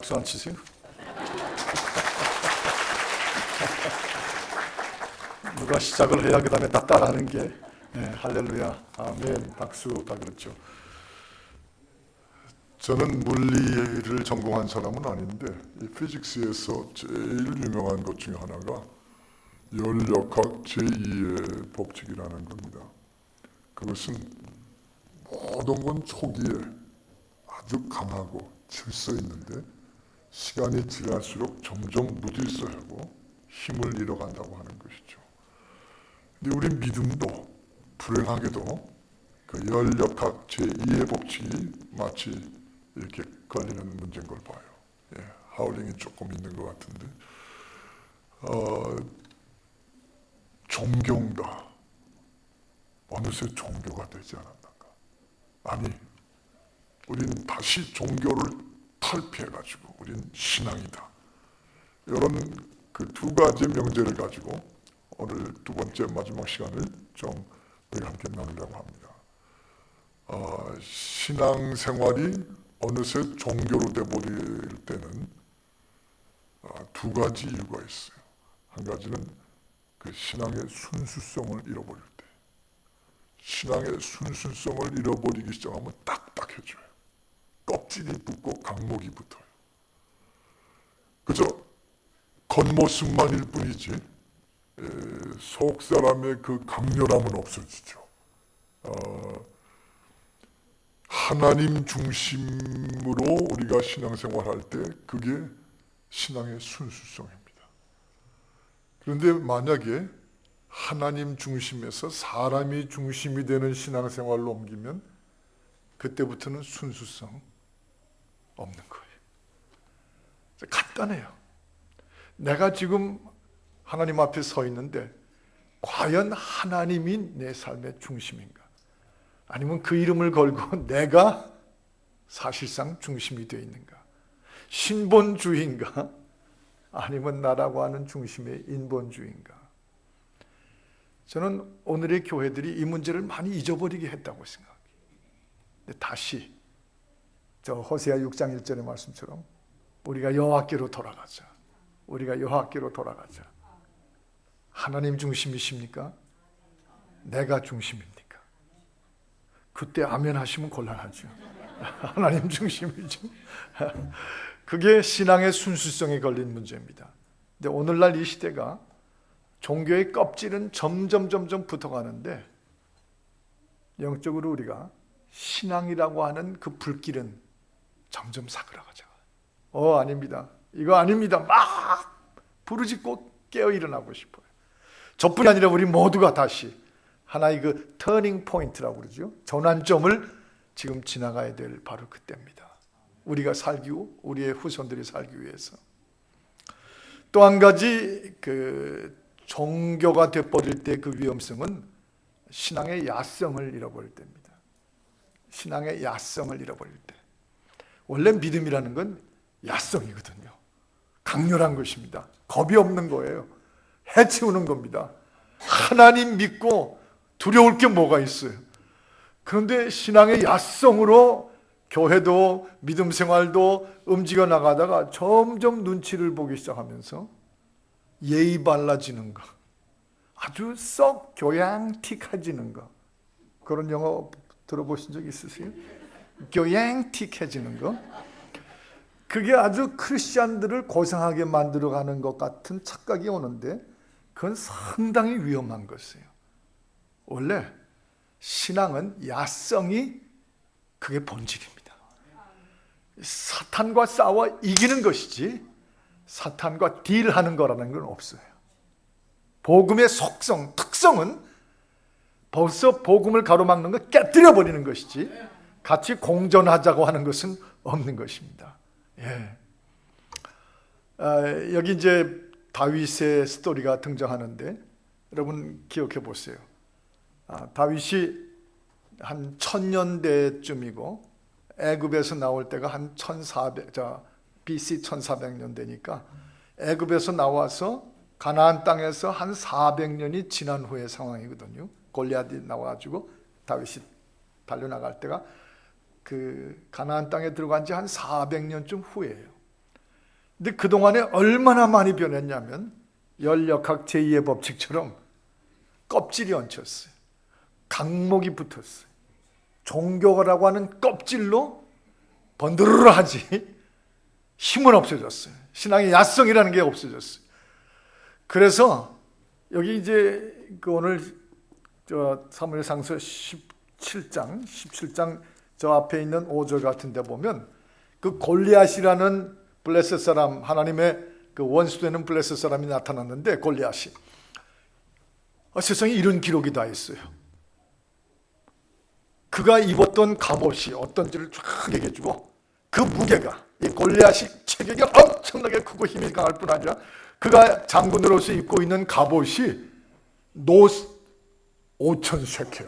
박수 안 치세요? 누가 시작을 해야 그 다음에 다 따라하는 게 할렐루야, 아멘, 박수 다 그렇죠. 저는 물리를 전공한 사람은 아닌데 이 피직스에서 제일 유명한 것 중에 하나가 열역학 제2의 법칙이라는 겁니다. 그것은 모든 건 초기에 아주 강하고 질서 있는데 시간이 지날수록 점점 무질서하고 힘을 잃어간다고 하는 것이죠. 근데 우리 믿음도 불행하게도 그 열역학 제2의 법칙이 마치 이렇게 걸리는 문제인 걸 봐요. 하울링이 조금 있는 것 같은데 종교인가 어느새 종교가 되지 않았는가. 아니, 우린 다시 종교를 탈피해가지고 우린 신앙이다. 이런 그 두 가지 명제를 가지고 오늘 두 번째 마지막 시간을 좀 우리 함께 나누려고 합니다. 신앙생활이 어느새 종교로 돼버릴 때는 두 가지 이유가 있어요. 한 가지는 그 신앙의 순수성을 잃어버릴 때. 신앙의 순수성을 잃어버리기 시작하면 딱딱해져요. 껍질이 붙고 강목이 붙어요. 그저 겉모습만일 뿐이지 속 사람의 그 강렬함은 없어지죠. 하나님 중심으로 우리가 신앙생활할 때 그게 신앙의 순수성입니다. 그런데 만약에 하나님 중심에서 사람이 중심이 되는 신앙생활로 옮기면 그때부터는 순수성 없는 거예요. 간단해요. 내가 지금 하나님 앞에 서 있는데 과연 하나님이 내 삶의 중심인가? 아니면 그 이름을 걸고 내가 사실상 중심이 되어 있는가? 신본주의인가? 아니면 나라고 하는 중심의 인본주의인가? 저는 오늘의 교회들이 이 문제를 많이 잊어버리게 했다고 생각해요. 근데 다시 저 호세아 6장 1절의 말씀처럼 우리가 여호와께로 돌아가자. 우리가 여호와께로 돌아가자. 하나님 중심이십니까? 내가 중심입니까? 그때 아멘 하시면 곤란하죠. 하나님 중심이죠. 그게 신앙의 순수성에 걸린 문제입니다. 근데 오늘날 이 시대가 종교의 껍질은 점점 붙어가는데 영적으로 우리가 신앙이라고 하는 그 불길은 점점 사그라가죠. 아닙니다. 이거 아닙니다. 막 부르짖고 깨어 일어나고 싶어요. 저뿐이 아니라 우리 모두가 다시 하나의 그 터닝 포인트라고 그러죠. 전환점을 지금 지나가야 될 바로 그때입니다. 우리가 살기 후 우리의 후손들이 살기 위해서. 또 한 가지 그 종교가 되어버릴 때 그 위험성은 신앙의 야성을 잃어버릴 때입니다. 신앙의 야성을 잃어버릴 때. 원래 믿음이라는 건 야성이거든요. 강렬한 것입니다. 겁이 없는 거예요. 해치우는 겁니다. 하나님 믿고 두려울 게 뭐가 있어요. 그런데 신앙의 야성으로 교회도 믿음 생활도 움직여 나가다가 점점 눈치를 보기 시작하면서 예의 발라지는 거, 아주 썩 교양틱해지는 거, 그런 영어 들어보신 적 있으세요? 교양틱해지는 거, 그게 아주 크리스찬들을 고상하게 만들어가는 것 같은 착각이 오는데 그건 상당히 위험한 것이에요. 원래 신앙은 야성이 그게 본질입니다. 사탄과 싸워 이기는 것이지 사탄과 딜하는 거라는 건 없어요. 복음의 속성, 특성은 벌써 복음을 가로막는 거 깨뜨려 버리는 것이지 같이 공존하자고 하는 것은 없는 것입니다. 여기 이제 다윗의 스토리가 등장하는데 여러분 기억해 보세요. 다윗이 한 1000년대쯤이고 애굽에서 나올 때가 한 BC 1400년대니까 애굽에서 나와서 가나안 땅에서 한 400년이 지난 후의 상황이거든요. 골리앗이 나와가지고 다윗이 달려나갈 때가 그 가나안 땅에 들어간 지 한 400년쯤 후예요. 근데 그동안에 얼마나 많이 변했냐면 열역학 제2의 법칙처럼 껍질이 얹혔어요. 강목이 붙었어요. 종교라고 하는 껍질로 번드르르하지 힘은 없어졌어요. 신앙의 야성이라는 게 없어졌어요. 그래서 여기 이제 오늘 사무엘상서 17장 저 앞에 있는 5절 같은 데 보면 그 골리앗이라는 블레셋 사람, 하나님의 그 원수되는 블레셋 사람이 나타났는데, 골리앗이 세상에 이런 기록이 다 있어요. 그가 입었던 갑옷이 어떤지를 쫙 얘기해주고, 그 무게가, 이 골리앗이 체격이 엄청나게 크고 힘이 강할 뿐 아니라 그가 장군으로서 입고 있는 갑옷이 노스 5천 셰켈,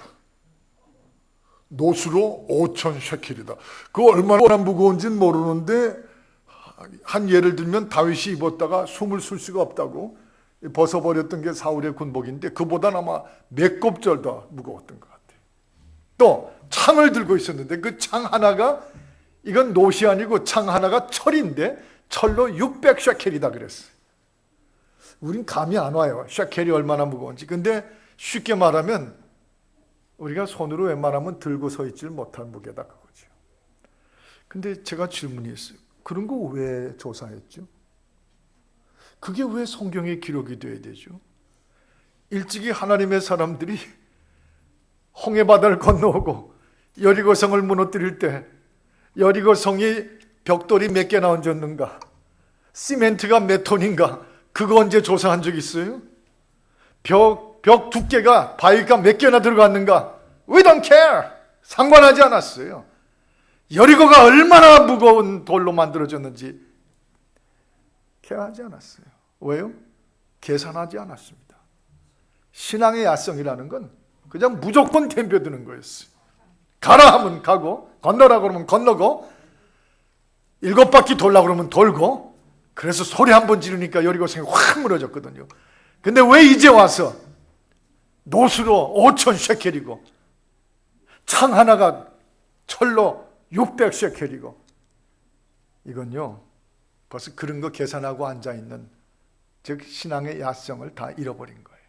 노수로 5천 셰켈이다. 그 얼마나 무거운지는 모르는데, 한 예를 들면 다윗이 입었다가 숨을 쉴 수가 없다고 벗어버렸던 게 사울의 군복인데, 그보다 아마 몇 곱절 더 무거웠던 것 같아요. 또 창을 들고 있었는데 그 창 하나가, 이건 노시 아니고 창 하나가 철인데 철로 600셰켈이다 그랬어요. 우린 감이 안 와요, 셰켈이 얼마나 무거운지. 근데 쉽게 말하면 우리가 손으로 웬만하면 들고 서 있질 못할 무게다 그거죠. 근데 제가 질문이 있어요. 그런 거 왜 조사했죠? 그게 왜 성경에 기록이 돼야 되죠? 일찍이 하나님의 사람들이 홍해바다를 건너오고 여리고성을 무너뜨릴 때 여리고성이 벽돌이 몇 개나 얹었는가, 시멘트가 몇 톤인가, 그거 언제 조사한 적 있어요? 벽 두께가, 바위가 몇 개나 들어갔는가, We don't care, 상관하지 않았어요. 여리고가 얼마나 무거운 돌로 만들어졌는지 케어하지 않았어요. 왜요? 계산하지 않았습니다. 신앙의 야성이라는 건 그냥 무조건 덤벼드는 거였어요. 가라 하면 가고, 건너라 그러면 건너고, 7바퀴 돌라 그러면 돌고. 그래서 소리 한 번 지르니까 여리고성이 확 무너졌거든요. 근데 왜 이제 와서 노수로 5천 셰켈이고 창 하나가 철로 600셰켈이고, 이건요 벌써 그런 거 계산하고 앉아있는, 즉 신앙의 야성을 다 잃어버린 거예요.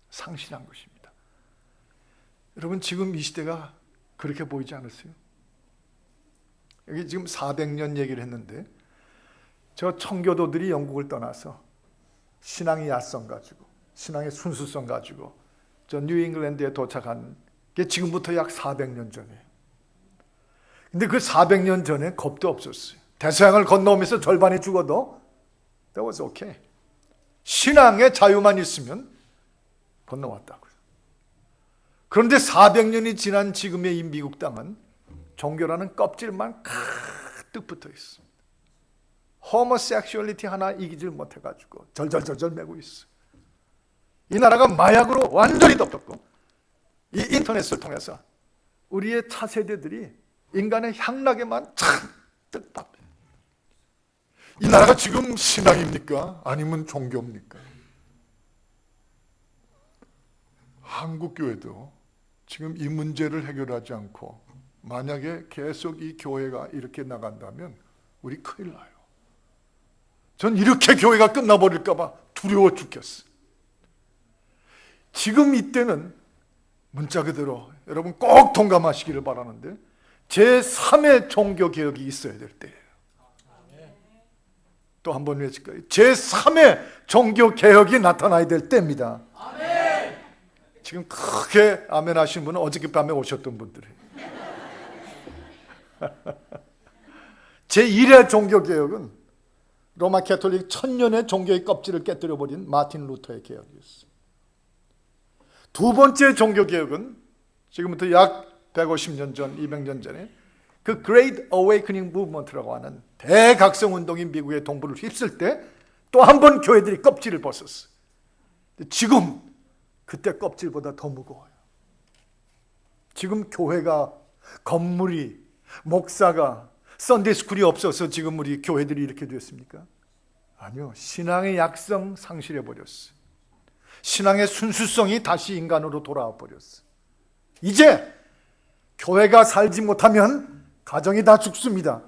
상실한 것입니다. 여러분, 지금 이 시대가 그렇게 보이지 않으세요? 여기 지금 400년 얘기를 했는데, 저 청교도들이 영국을 떠나서 신앙의 야성 가지고, 신앙의 순수성 가지고 저 뉴잉글랜드에 도착한 게 지금부터 약 400년 전이에요. 근데 그 400년 전에 겁도 없었어요. 대서양을 건너오면서 절반이 죽어도 that was okay. 신앙의 자유만 있으면 건너왔다고요. 그런데 400년이 지난 지금의 이 미국 땅은 종교라는 껍질만 가득 붙어 있습니다. 호모섹슈얼리티 하나 이기질 못해가지고 절절절절 매고 있어요. 이 나라가 마약으로 완전히 덮었고, 이 인터넷을 통해서 우리의 차세대들이 인간의 향락에만 잔뜩 밥. 이 나라가 지금 신앙입니까? 아니면 종교입니까? 한국 교회도 지금 이 문제를 해결하지 않고 만약에 계속 이 교회가 이렇게 나간다면 우리 큰일 나요. 전 이렇게 교회가 끝나버릴까 봐 두려워 죽겠어요. 지금 이때는 문자 그대로 여러분 꼭 동감하시기를 바라는데, 제3의 종교개혁이 있어야 될 때예요. 또 한 번 외칠까요? 제3의 종교개혁이 나타나야 될 때입니다. 지금 크게 아멘 하신 분은 어저께 밤에 오셨던 분들이에요. 제1의 종교개혁은 로마 캐톨릭 1000년의 종교의 껍질을 깨뜨려버린 마틴 루터의 개혁이었어요. 두 번째 종교개혁은 지금부터 약 150년 전, 200년 전에 그 Great Awakening Movement라고 하는 대각성운동이 미국의 동부를 휩쓸 때 또 한 번 교회들이 껍질을 벗었어요. 지금 그때 껍질보다 더 무거워요. 지금 교회가, 건물이, 목사가, 썬데이스쿨이 없어서 지금 우리 교회들이 이렇게 됐습니까? 아니요. 신앙의 약성 상실해버렸어요. 신앙의 순수성이 다시 인간으로 돌아와 버렸어요. 이제 교회가 살지 못하면 가정이 다 죽습니다.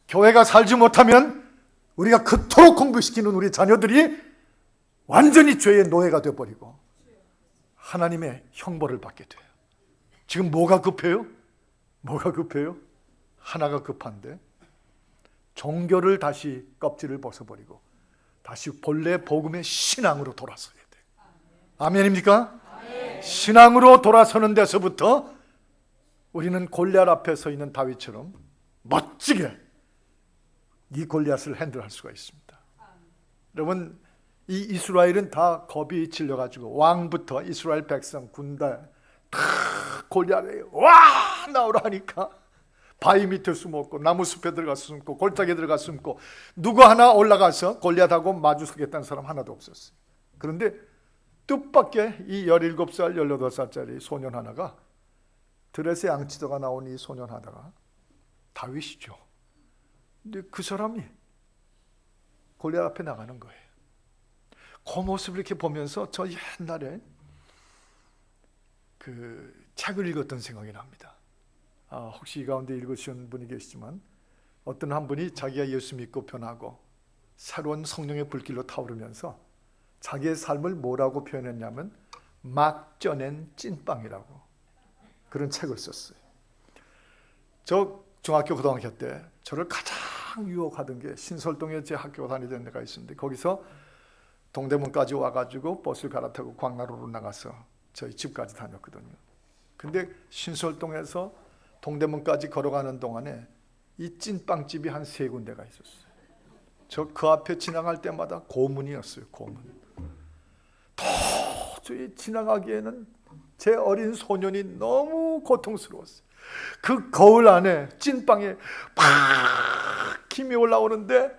교회가 살지 못하면 우리가 그토록 공부시키는 우리 자녀들이 완전히 죄의 노예가 되어버리고 하나님의 형벌을 받게 돼요. 지금 뭐가 급해요? 뭐가 급해요? 하나가 급한데 종교를 다시 껍질을 벗어버리고 다시 본래 복음의 신앙으로 돌아서야 돼요. 아멘입니까? 아멘. 신앙으로 돌아서는 데서부터 우리는 골리앗 앞에 서 있는 다윗처럼 멋지게 이 골리앗을 핸들할 수가 있습니다. 여러분, 이 이스라엘은 다 겁이 질려가지고 왕부터 이스라엘 백성, 군대 다 골리앗에 와 나오라 하니까 바위 밑에 숨었고 나무 숲에 들어가서 숨고 골짜기에 들어가서 숨고 누구 하나 올라가서 골리앗하고 마주서겠다는 사람 하나도 없었어요. 그런데 뜻밖의 이 17살, 18살짜리 소년 하나가 들에서 양치다가 나온 이 소년 하나가 다윗이죠. 근데 그 사람이 골리앗 앞에 나가는 거예요. 그 모습을 이렇게 보면서 저 옛날에 그 책을 읽었던 생각이 납니다. 혹시 이 가운데 읽으신 분이 계시지만 어떤 한 분이 자기가 예수 믿고 변하고 새로운 성령의 불길로 타오르면서 자기의 삶을 뭐라고 표현했냐면 막 쪄낸 찐빵이라고 그런 책을 썼어요. 저 중학교 고등학교 때 저를 가장 유혹하던 게 신설동에 제 학교 다니던 데가 있었는데 거기서 동대문까지 와가지고 버스를 갈아타고 광나루로 나가서 저희 집까지 다녔거든요. 근데 신설동에서 동대문까지 걸어가는 동안에 이 찐빵집이 한 3군데가 있었어요. 저 그 앞에 지나갈 때마다 고문이었어요. 고문. 도저히 지나가기에는 제 어린 소년이 너무 고통스러웠어요. 그 거울 안에 찐빵에 팍 김이 올라오는데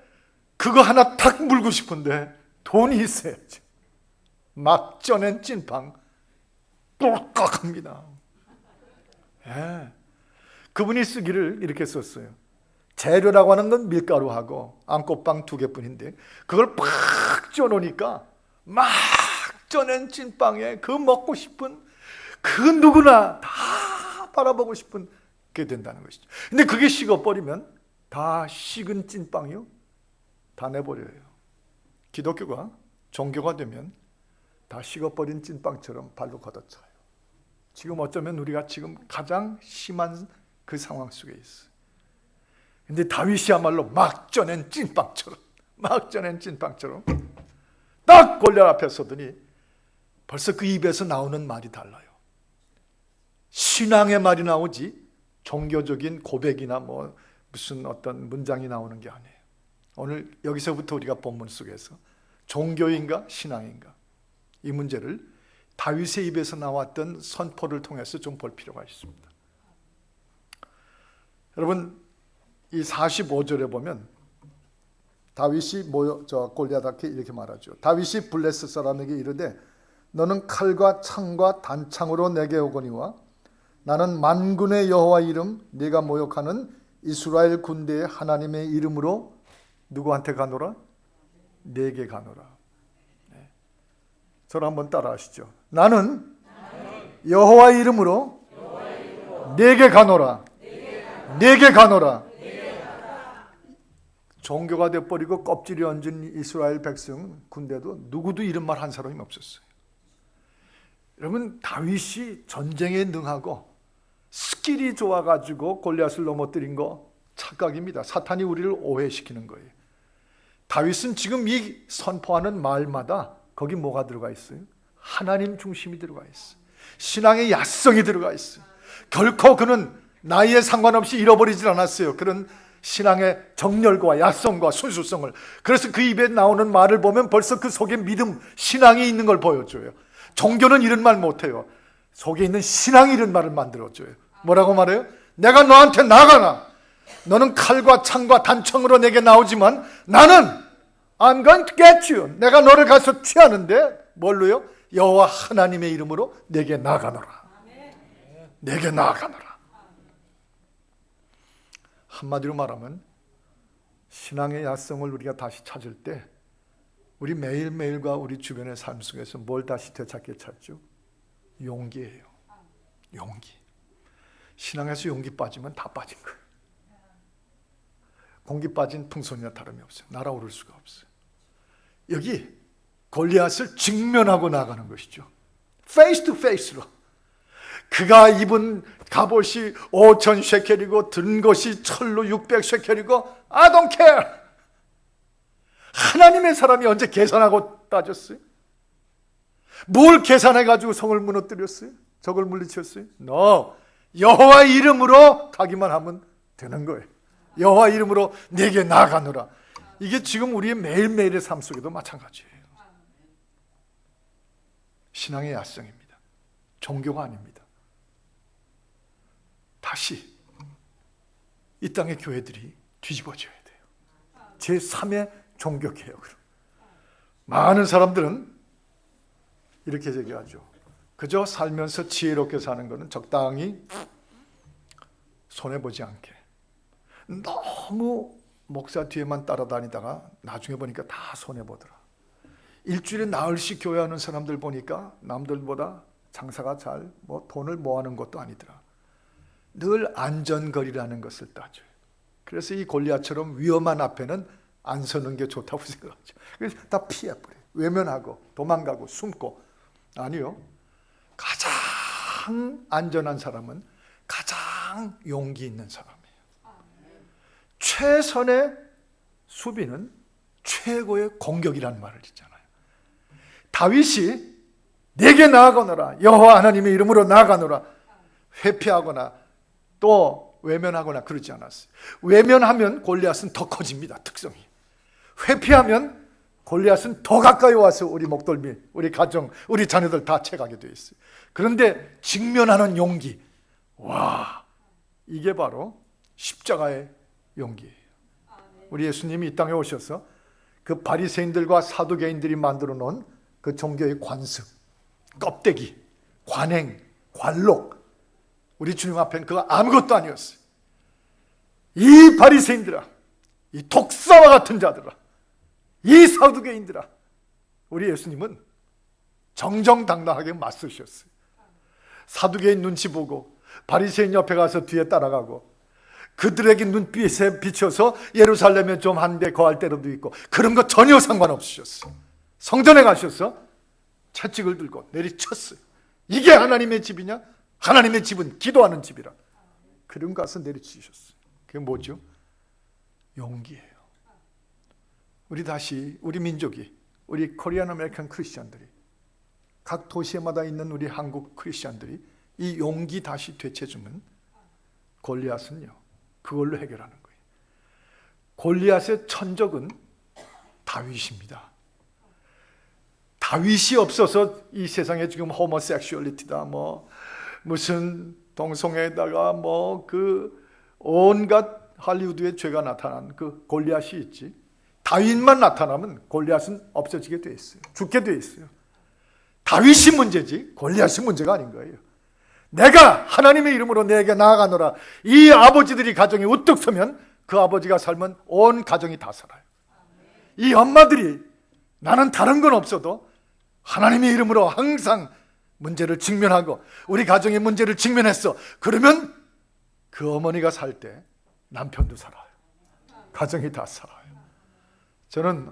그거 하나 탁 물고 싶은데 돈이 있어야지. 막 쪄낸 찐빵 꿀꺽합니다. 예. 그분이 쓰기를 이렇게 썼어요. 재료라고 하는 건 밀가루하고 안꽃빵 2개뿐인데 그걸 팍 쪄놓으니까 막 쪄낸 찐빵에 그 먹고 싶은 그 누구나 다 바라보고 싶은 게 된다는 것이죠. 근데 그게 식어버리면 다 식은 찐빵이요 다 내버려요. 기독교가 종교가 되면 다 식어버린 찐빵처럼 발로 걷어차요. 지금 어쩌면 우리가 지금 가장 심한 그 상황 속에 있어요. 근데 다윗이야말로 막 쪄낸 찐빵처럼 딱 골리앗 앞에 서더니 벌써 그 입에서 나오는 말이 달라요. 신앙의 말이 나오지 종교적인 고백이나 뭐 무슨 어떤 문장이 나오는 게 아니에요. 오늘 여기서부터 우리가 본문 속에서 종교인가 신앙인가 이 문제를 다윗의 입에서 나왔던 선포를 통해서 좀 볼 필요가 있습니다. 여러분, 이 45절에 보면 다윗이 골리앗에게 이렇게 말하죠. 다윗이 블레셋 사람에게 이르되 너는 칼과 창과 단창으로 내게 오거니와 나는 만군의 여호와 이름 네가 모욕하는 이스라엘 군대의 하나님의 이름으로 누구한테 가노라? 내게 가노라. 네. 저를 한번 따라 하시죠. 나는 여호와 이름으로 내게 가노라. 내게 가노라. 종교가 되어버리고 껍질이 얹은 이스라엘 백성 군대도 누구도 이런 말 한 사람이 없었어요. 여러분, 다윗이 전쟁에 능하고 스킬이 좋아가지고 골리앗을 넘어뜨린 거 착각입니다. 사탄이 우리를 오해시키는 거예요. 다윗은 지금 이 선포하는 말마다 거기 뭐가 들어가 있어요? 하나님 중심이 들어가 있어요. 신앙의 야성이 들어가 있어요. 결코 그는 나이에 상관없이 잃어버리질 않았어요. 그런 신앙의 정열과 야성과 순수성을. 그래서 그 입에 나오는 말을 보면 벌써 그 속에 믿음, 신앙이 있는 걸 보여줘요. 종교는 이런 말 못해요. 속에 있는 신앙이 이런 말을 만들어줘요. 뭐라고 말해요? 내가 너한테 나가나. 너는 칼과 창과 단청으로 내게 나오지만 나는 I'm going to get you. 내가 너를 가서 취하는데 뭘로요? 여호와 하나님의 이름으로 내게 나가노라. 내게 나가노라. 한마디로 말하면 신앙의 야성을 우리가 다시 찾을 때 우리 매일매일과 우리 주변의 삶 속에서 뭘 다시 되찾게 찾죠? 용기예요. 용기. 신앙에서 용기 빠지면 다 빠진 거예요. 공기 빠진 풍선이나 다름이 없어요. 날아오를 수가 없어요. 여기 골리앗을 직면하고 나가는 것이죠. 페이스 투 페이스로. 그가 입은 갑옷이 5,000 셰켈이고 든 것이 철로 600 셰켈이고 I don't care. 하나님의 사람이 언제 계산하고 따졌어요? 뭘 계산해가지고 성을 무너뜨렸어요? 적을 물리쳤어요? No. 여호와 이름으로 가기만 하면 되는 거예요. 여호와 이름으로 내게 나아가노라. 이게 지금 우리의 매일매일의 삶 속에도 마찬가지예요. 신앙의 야성입니다. 종교가 아닙니다. 다시 이 땅의 교회들이 뒤집어져야 돼요. 제3의 종교개혁으로. 많은 사람들은 이렇게 얘기하죠. 그저 살면서 지혜롭게 사는 것은 적당히 손해보지 않게. 너무 목사 뒤에만 따라다니다가 나중에 보니까 다 손해보더라. 일주일에 나흘씩 교회하는 사람들 보니까 남들보다 장사가 잘 돈을 모아는 것도 아니더라. 늘 안전거리라는 것을 따져요. 그래서 이 골리앗처럼 위험한 앞에는 안 서는 게 좋다고 생각하죠. 그래서 다 피해버려요. 외면하고 도망가고 숨고. 아니요. 가장 안전한 사람은 가장 용기 있는 사람이에요. 최선의 수비는 최고의 공격이라는 말을 있잖아요. 다윗이 내게 나아가노라, 여호와 하나님의 이름으로 나아가노라, 회피하거나 또 외면하거나 그러지 않았어요. 외면하면 골리앗은 더 커집니다. 특성이. 회피하면 골리앗은 더 가까이 와서 우리 목덜미, 우리 가정, 우리 자녀들 다 채가게 되어 있어요. 그런데 직면하는 용기, 와, 이게 바로 십자가의 용기예요. 우리 예수님이 이 땅에 오셔서 그 바리새인들과 사두개인들이 만들어 놓은 그 종교의 관습, 껍데기, 관행, 관록, 우리 주님 앞엔 그거 아무것도 아니었어요. 이 바리새인들아, 이 독사와 같은 자들아, 이 사두개인들아, 우리 예수님은 정정당당하게 맞서셨어요. 사두개인 눈치 보고 바리새인 옆에 가서 뒤에 따라가고 그들에게 눈빛에 비춰서 예루살렘에 좀 한 대 거할 때도 있고 그런 거 전혀 상관없으셨어요. 성전에 가셔서 채찍을 들고 내리쳤어요. 이게 하나님의 집이냐? 하나님의 집은 기도하는 집이라. 그런 거 가서 내리치셨어요. 그게 뭐죠? 용기예요. 우리 민족이, 우리 코리안 아메리칸 크리스천들이, 각 도시마다 있는 우리 한국 크리스천들이 이 용기 다시 되찾으면 골리앗은요, 그걸로 해결하는 거예요. 골리앗의 천적은 다윗입니다. 다윗이 없어서 이 세상에 지금 호모섹슈얼리티다, 무슨 동성애에다가 그 온갖 할리우드의 죄가 나타난 그 골리앗이 있지. 다윗만 나타나면 골리앗은 없어지게 돼 있어요. 죽게 돼 있어요. 다윗이 문제지 골리앗이 문제가 아닌 거예요. 내가 하나님의 이름으로 내게 나아가노라. 이 아버지들이 가정에 우뚝 서면 그 아버지가 살면 온 가정이 다 살아요. 이 엄마들이 나는 다른 건 없어도 하나님의 이름으로 항상 문제를 직면하고 우리 가정의 문제를 직면했어. 그러면 그 어머니가 살 때 남편도 살아요. 가정이 다 살아요. 저는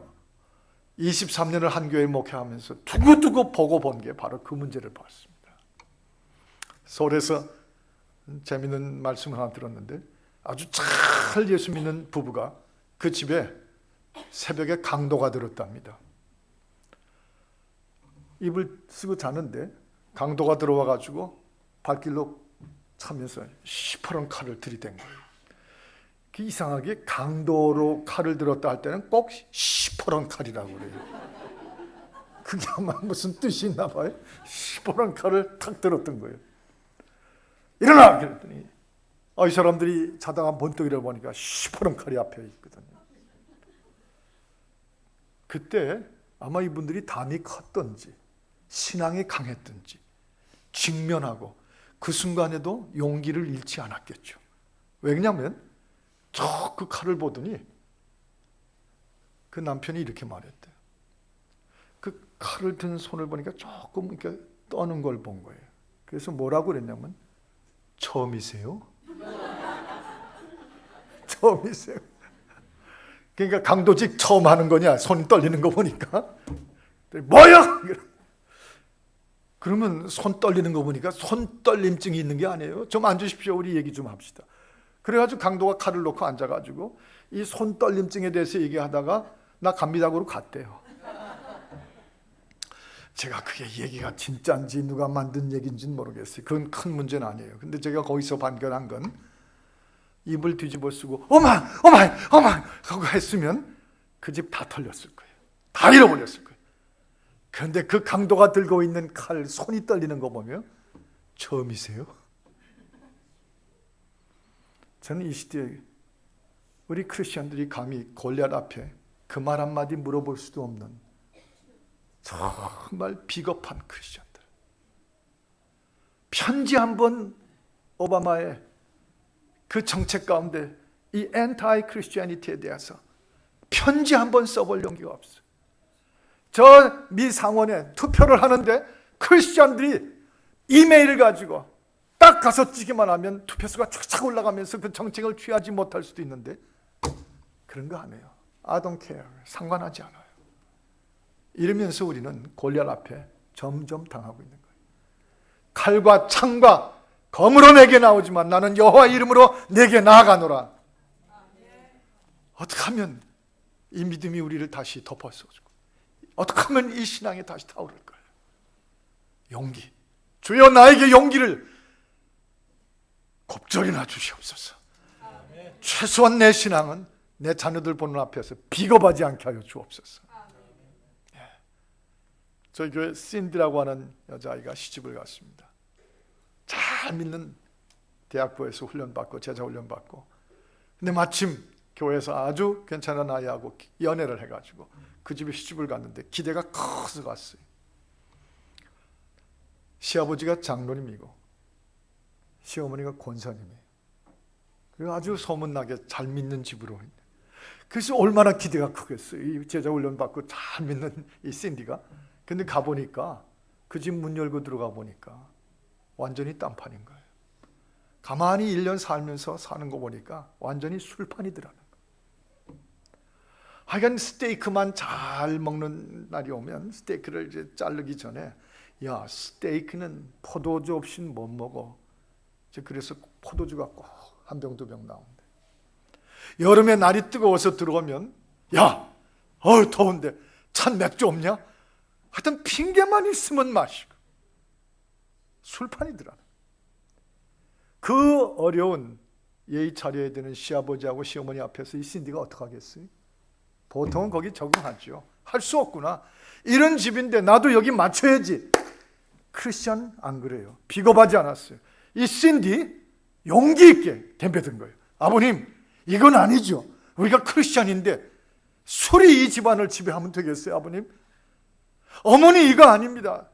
23년을 한 교회 목회하면서 두고두고 보고 본 게 바로 그 문제를 봤습니다. 서울에서 재미있는 말씀을 하나 들었는데 아주 잘 예수 믿는 부부가 그 집에 새벽에 강도가 들었답니다. 이불 쓰고 자는데 강도가 들어와 가지고 발길로 차면서 시퍼런 칼을 들이댄 거예요. 그 이상하게 강도로 칼을 들었다 할 때는 꼭 시퍼런 칼이라고 그래요. 그게 아마 무슨 뜻이 있나 봐요. 시퍼런 칼을 탁 들었던 거예요. 일어나! 그랬더니 이 사람들이 자다가 번뜩 일어보니까 시퍼런 칼이 앞에 있거든요. 그때 아마 이분들이 담이 컸던지 신앙이 강했던지 직면하고 그 순간에도 용기를 잃지 않았겠죠. 왜냐하면 저 그 칼을 보더니 그 남편이 이렇게 말했대요. 그 칼을 든 손을 보니까 조금 이렇게 떠는 걸 본 거예요. 그래서 뭐라고 그랬냐면 처음이세요? 처음이세요? 그러니까 강도직 처음 하는 거냐? 손 떨리는 거 보니까. 뭐야? 그러면 손 떨리는 거 보니까 손 떨림증이 있는 게 아니에요. 좀 앉으십시오. 우리 얘기 좀 합시다. 그래가지고 강도가 칼을 놓고 앉아가지고 이 손 떨림증에 대해서 얘기하다가 나 감미당으로 갔대요. 제가 그게 얘기가 진짜인지 누가 만든 얘기인지는 모르겠어요. 그건 큰 문제는 아니에요. 근데 제가 거기서 발견한 건 입을 뒤집어 쓰고 어마 하고 했으면 그 집 다 털렸을 거예요. 다 잃어버렸을 거예요. 그런데 그 강도가 들고 있는 칼 손이 떨리는 거 보면 처음이세요? 저는 이 시대에 우리 크리스천들이 감히 골리앗 앞에 그 말 한마디 물어볼 수도 없는 정말 비겁한 크리스천들. 편지 한번 오바마의 그 정책 가운데 이 엔타이 크리스티애니티에 대해서 편지 한번 써볼 용기가 없어요. 저 미 상원에 투표를 하는데 크리스천들이 이메일을 가지고 딱 가서 찍기만 하면 투표수가 착착 올라가면서 그 정책을 취하지 못할 수도 있는데 그런 거 안 해요. I don't care. 상관하지 않아요. 이러면서 우리는 골리앗 앞에 점점 당하고 있는 거예요. 칼과 창과 검으로 내게 나오지만 나는 여호와 이름으로 내게 나아가노라. 어떻게 하면 이 믿음이 우리를 다시 덮어쓰고 어떻게 하면 이 신앙이 다시 타오를까요? 용기. 주여 나에게 용기를 곱절이나 주시옵소서. 최소한 내 신앙은 내 자녀들 보는 앞에서 비겁하지 않게 하여 주옵소서. 저희 교회 신디라고 하는 여자아이가 시집을 갔습니다. 잘 믿는 대학부에서 훈련받고 제자 훈련받고 근데 마침 교회에서 아주 괜찮은 아이하고 연애를 해가지고 그 집에 시집을 갔는데 기대가 커서 갔어요. 시아버지가 장로님이고 시어머니가 권사님이에요. 그리고 아주 소문나게 잘 믿는 집으로. 그래서 얼마나 기대가 크겠어요. 이 제자 훈련받고 잘 믿는 이 신디가. 근데 가보니까 그 집 문 열고 들어가 보니까 완전히 딴판인 거예요. 가만히 1년 살면서 사는 거 보니까 완전히 술판이더라는 거예요. 하여간 스테이크만 잘 먹는 날이 오면 스테이크를 이제 자르기 전에 야 스테이크는 포도주 없이는 못 먹어. 그래서 포도주가 꼭 한 병 두 병 나온대. 여름에 날이 뜨거워서 들어오면 야 더운데 찬 맥주 없냐? 하여튼 핑계만 있으면 마시고 술판이더라. 그 어려운 예의 차려야 되는 시아버지하고 시어머니 앞에서 이 신디가 어떡하겠어요? 보통은 거기 적응하죠. 할 수 없구나. 이런 집인데 나도 여기 맞춰야지. 크리스천 안 그래요. 비겁하지 않았어요. 이 신디 용기 있게 덤벼든 거예요. 아버님 이건 아니죠. 우리가 크리스천인데 술이 이 집안을 지배하면 되겠어요 아버님? 어머니 이거 아닙니다.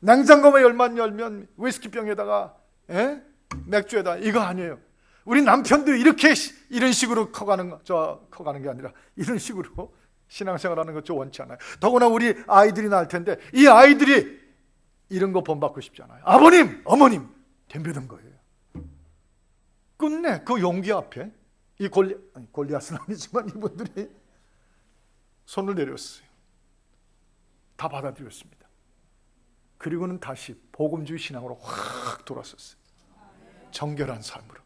냉장고에 열만 열면 위스키병에다가 맥주에다 이거 아니에요. 우리 남편도 이렇게 이런 식으로 커가는 게 아니라 이런 식으로 신앙생활하는 거 좀 원치 않아요. 더구나 우리 아이들이 낳을 텐데 이 아이들이 이런 거 본받고 싶지 않아요. 아버님, 어머님 덤벼든 거예요. 끝내 그 용기 앞에 이 골리앗은 아니지만 이분들이 손을 내렸어요. 다 받아들였습니다. 그리고는 다시 복음주의 신앙으로 확 돌아섰어요. 정결한 삶으로.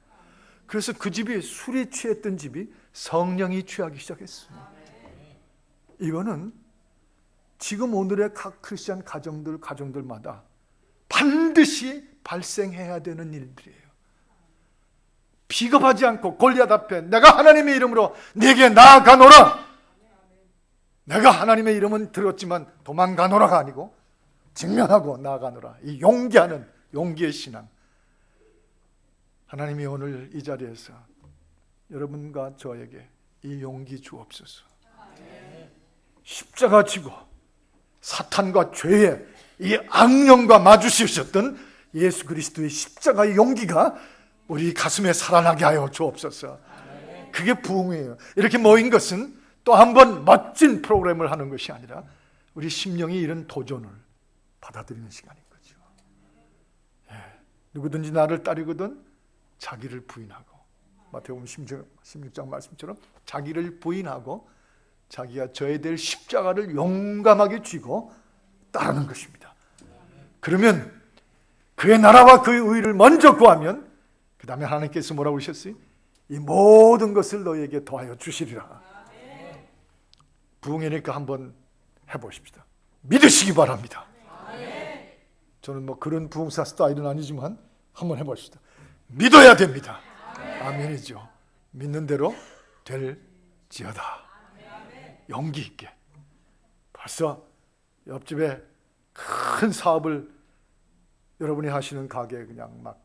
그래서 그 집이 술에 취했던 집이 성령이 취하기 시작했어요. 이거는 지금 오늘의 각 크리스천 가정들마다 반드시 발생해야 되는 일들이에요. 비겁하지 않고 골리앗 앞에 내가 하나님의 이름으로 네게 나아가노라. 내가 하나님의 이름은 들었지만 도망가노라가 아니고 직면하고 나아가노라. 이 용기하는 용기의 신앙. 하나님이 오늘 이 자리에서 여러분과 저에게 이 용기 주옵소서. 십자가 지고 사탄과 죄의 이 악령과 마주치셨던 예수 그리스도의 십자가의 용기가 우리 가슴에 살아나게 하여 주옵소서. 그게 부흥이에요. 이렇게 모인 것은 또 한 번 멋진 프로그램을 하는 것이 아니라 우리 심령이 이런 도전을 받아들이는 시간인 거죠. 누구든지 나를 따르거든 자기를 부인하고 마태복음 16장 말씀처럼 자기를 부인하고 자기가 져야 될 십자가를 용감하게 쥐고 따르는 것입니다. 그러면 그의 나라와 그의 의를 먼저 구하면 그 다음에 하나님께서 뭐라고 하셨어요? 이 모든 것을 너에게 더하여 주시리라. 부흥회니까 한번 해보십시다. 믿으시기 바랍니다. 저는 뭐 그런 부흥사 스타일은 아니지만 한번 해봅시다. 믿어야 됩니다. 아멘이죠. 믿는 대로 될지어다. 용기 있게. 벌써 옆집에 큰 사업을 여러분이 하시는 가게에 그냥 막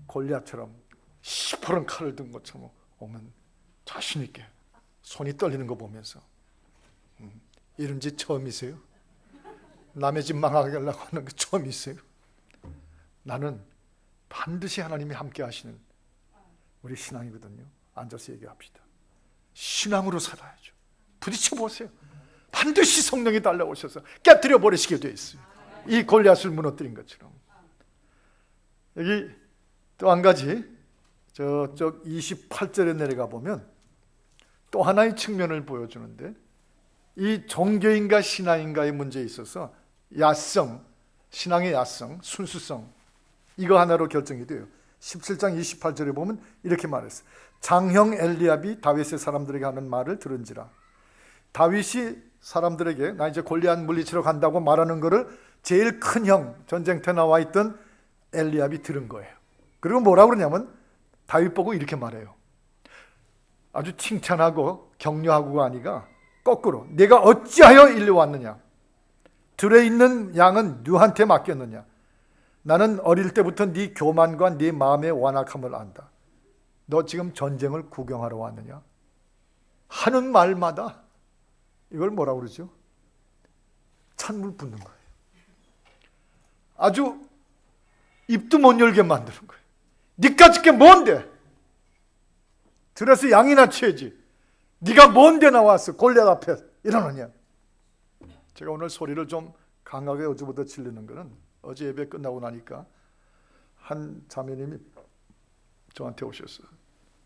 골리앗처럼 시퍼런 칼을 든 것처럼 오면 자신 있게 손이 떨리는 거 보면서 이런 짓 처음이세요? 남의 집 망하게 하려고 하는 거 처음이세요? 나는 반드시 하나님이 함께 하시는 우리 신앙이거든요. 앉아서 얘기합시다. 신앙으로 살아야죠. 부딪혀 보세요. 반드시 성령이 달려오셔서 깨뜨려 버리시게 돼 있어요. 이 골리앗을 무너뜨린 것처럼. 여기 또 한 가지 저쪽 28절에 내려가 보면 또 하나의 측면을 보여주는데 이 종교인가 신앙인가의 문제에 있어서 야성, 신앙의 야성, 순수성 이거 하나로 결정이 돼요. 17장 28절에 보면 이렇게 말했어요. 장형 엘리압이 다윗의 사람들에게 하는 말을 들은지라. 다윗이 사람들에게 나 이제 골리앗 물리치러 간다고 말하는 거를 제일 큰 형, 전쟁터에 나와 있던 엘리압이 들은 거예요. 그리고 뭐라고 그러냐면 다윗 보고 이렇게 말해요. 아주 칭찬하고 격려하고가 아니라 거꾸로 내가 어찌하여 일로 왔느냐? 들에 있는 양은 누구한테 맡겼느냐? 나는 어릴 때부터 네 교만과 네 마음의 완악함을 안다. 너 지금 전쟁을 구경하러 왔느냐? 하는 말마다 이걸 뭐라고 그러죠? 찬물 붓는 거예요. 아주 입도 못 열게 만드는 거예요. 니까짓 게 뭔데? 들어서 양이나 치야지. 네가 뭔데 나왔어? 골리앗 앞에 이러느냐? 제가 오늘 소리를 좀 강하게 어제보다 질르는 거는 어제 예배 끝나고 나니까 한 자매님이 저한테 오셨어요.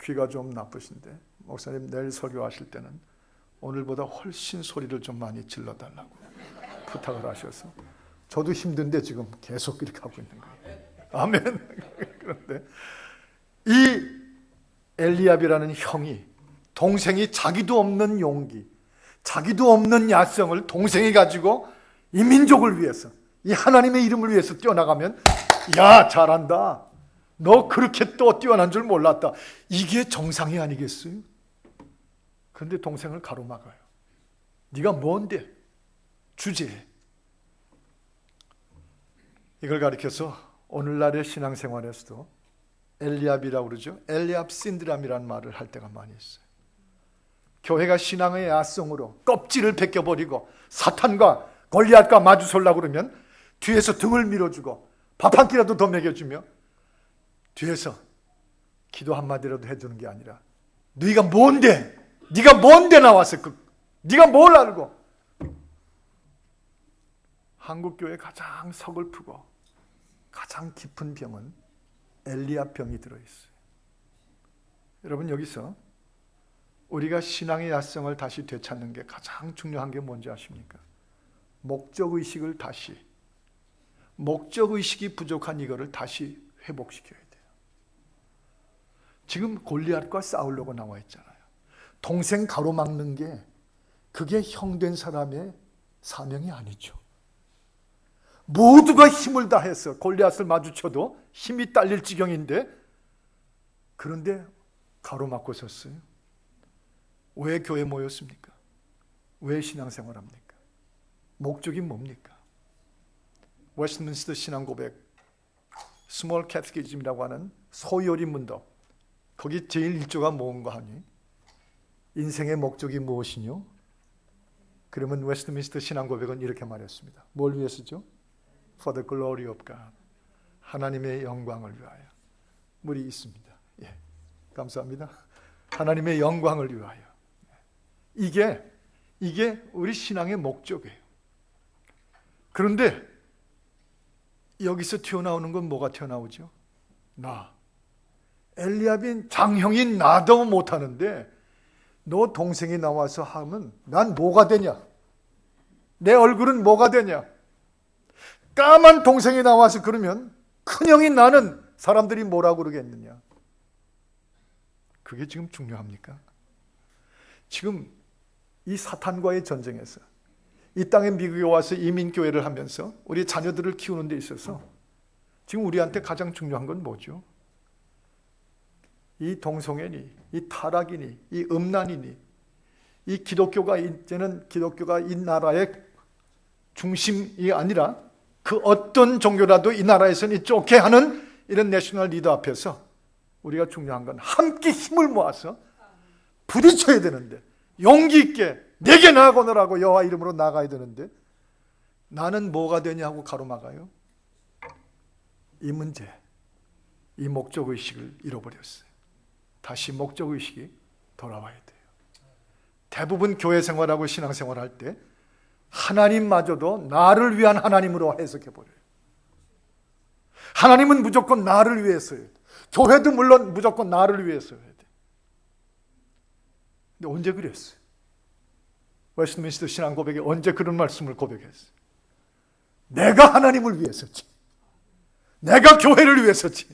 귀가 좀 나쁘신데 목사님 내일 설교하실 때는 오늘보다 훨씬 소리를 좀 많이 질러달라고 부탁을 하셔서 저도 힘든데 지금 계속 이렇게 하고 있는 거예요. 아멘. 그런데 이 엘리압이라는 형이 동생이 자기도 없는 용기, 자기도 없는 야성을 동생이 가지고 이 민족을 위해서, 이 하나님의 이름을 위해서 뛰어나가면 야 잘한다. 너 그렇게 또 뛰어난 줄 몰랐다. 이게 정상이 아니겠어요? 그런데 동생을 가로막아요. 네가 뭔데? 주제에. 이걸 가리켜서 오늘날의 신앙생활에서도 엘리압이라고 그러죠. 엘리압 신드람이라는 말을 할 때가 많이 있어요. 교회가 신앙의 야성으로 껍질을 벗겨버리고 사탄과 골리앗과 마주설라고 그러면 뒤에서 등을 밀어주고 밥 한 끼라도 더 먹여주며 뒤에서 기도 한마디라도 해주는 게 아니라 네가 뭔데? 네가 뭔데 나왔어? 네가 뭘 알고? 한국교회 가장 서글프고 가장 깊은 병은 엘리압 병이 들어있어요. 여러분 여기서 우리가 신앙의 야성을 다시 되찾는 게 가장 중요한 게 뭔지 아십니까? 목적의식을 다시, 목적의식이 부족한 이거를 다시 회복시켜야 돼요. 지금 골리앗과 싸우려고 나와 있잖아요. 동생 가로막는 게 그게 형된 사람의 사명이 아니죠. 모두가 힘을 다해서 골리앗을 마주쳐도 힘이 딸릴 지경인데 그런데 가로막고 섰어요. 왜 교회 모였습니까? 왜 신앙생활합니까? 목적이 뭡니까? 웨스트민스터 신앙고백, 스몰 캐티키즘이라고 하는 소요리 문답, 거기 제일 1조가 뭔가 하니? 인생의 목적이 무엇이뇨? 그러면 웨스트민스터 신앙고백은 이렇게 말했습니다. 뭘 위해서죠? For the glory of God. 하나님의 영광을 위하여. 물이 있습니다. 예, 감사합니다. 하나님의 영광을 위하여. 이게 우리 신앙의 목적이에요. 그런데 여기서 튀어나오는 건 뭐가 튀어나오죠? 나, 엘리압인 장형인 나도 못하는데 너 동생이 나와서 하면 난 뭐가 되냐? 내 얼굴은 뭐가 되냐? 까만 동생이 나와서 그러면 큰형인 나는 사람들이 뭐라고 그러겠느냐? 그게 지금 중요합니까? 지금 이 사탄과의 전쟁에서 이 땅에 미국에 와서 이민교회를 하면서 우리 자녀들을 키우는 데 있어서 지금 우리한테 가장 중요한 건 뭐죠? 이 동성애니, 이 타락이니, 이 음란이니, 이 기독교가 이제는 기독교가 이 나라의 중심이 아니라 그 어떤 종교라도 이 나라에서는 쫓게 하는 이런 내셔널 리더 앞에서 우리가 중요한 건 함께 힘을 모아서 부딪혀야 되는데, 용기 있게 내게 나아가노라고 여호와 이름으로 나가야 되는데 나는 뭐가 되냐고 가로막아요. 이 문제, 이 목적의식을 잃어버렸어요. 다시 목적의식이 돌아와야 돼요. 대부분 교회 생활하고 신앙생활할 때 하나님마저도 나를 위한 하나님으로 해석해버려요. 하나님은 무조건 나를 위해서예요. 교회도 물론 무조건 나를 위해서여야 돼. 근데 언제 그랬어요? 웨스트민스터 신앙 고백에 언제 그런 말씀을 고백했어요? 내가 하나님을 위해서지. 내가 교회를 위해서지.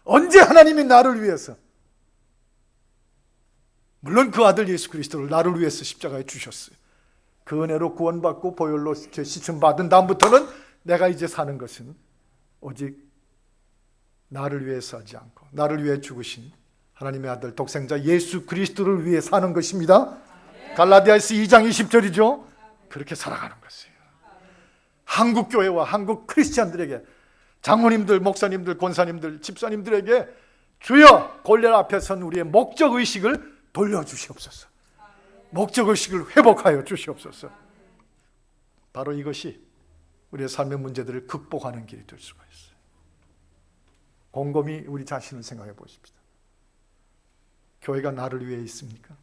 언제 하나님이 나를 위해서? 물론 그 아들 예수 그리스도를 나를 위해서 십자가에 주셨어요. 그 은혜로 구원받고 보혈로 죄 씻음 받은 다음부터는 내가 이제 사는 것은 오직 나를 위해서 하지 않고 나를 위해 죽으신 하나님의 아들 독생자 예수 그리스도를 위해 사는 것입니다. 갈라디아서 2장 20절이죠. 그렇게 살아가는 것이에요. 한국 교회와 한국 크리스찬들에게, 장로님들, 목사님들, 권사님들, 집사님들에게 주여 골리앗 앞에 선 우리의 목적의식을 돌려주시옵소서. 목적의식을 회복하여 주시옵소서. 바로 이것이 우리의 삶의 문제들을 극복하는 길이 될 수가 있어요. 곰곰이 우리 자신을 생각해 보십시다. 교회가 나를 위해 있습니까?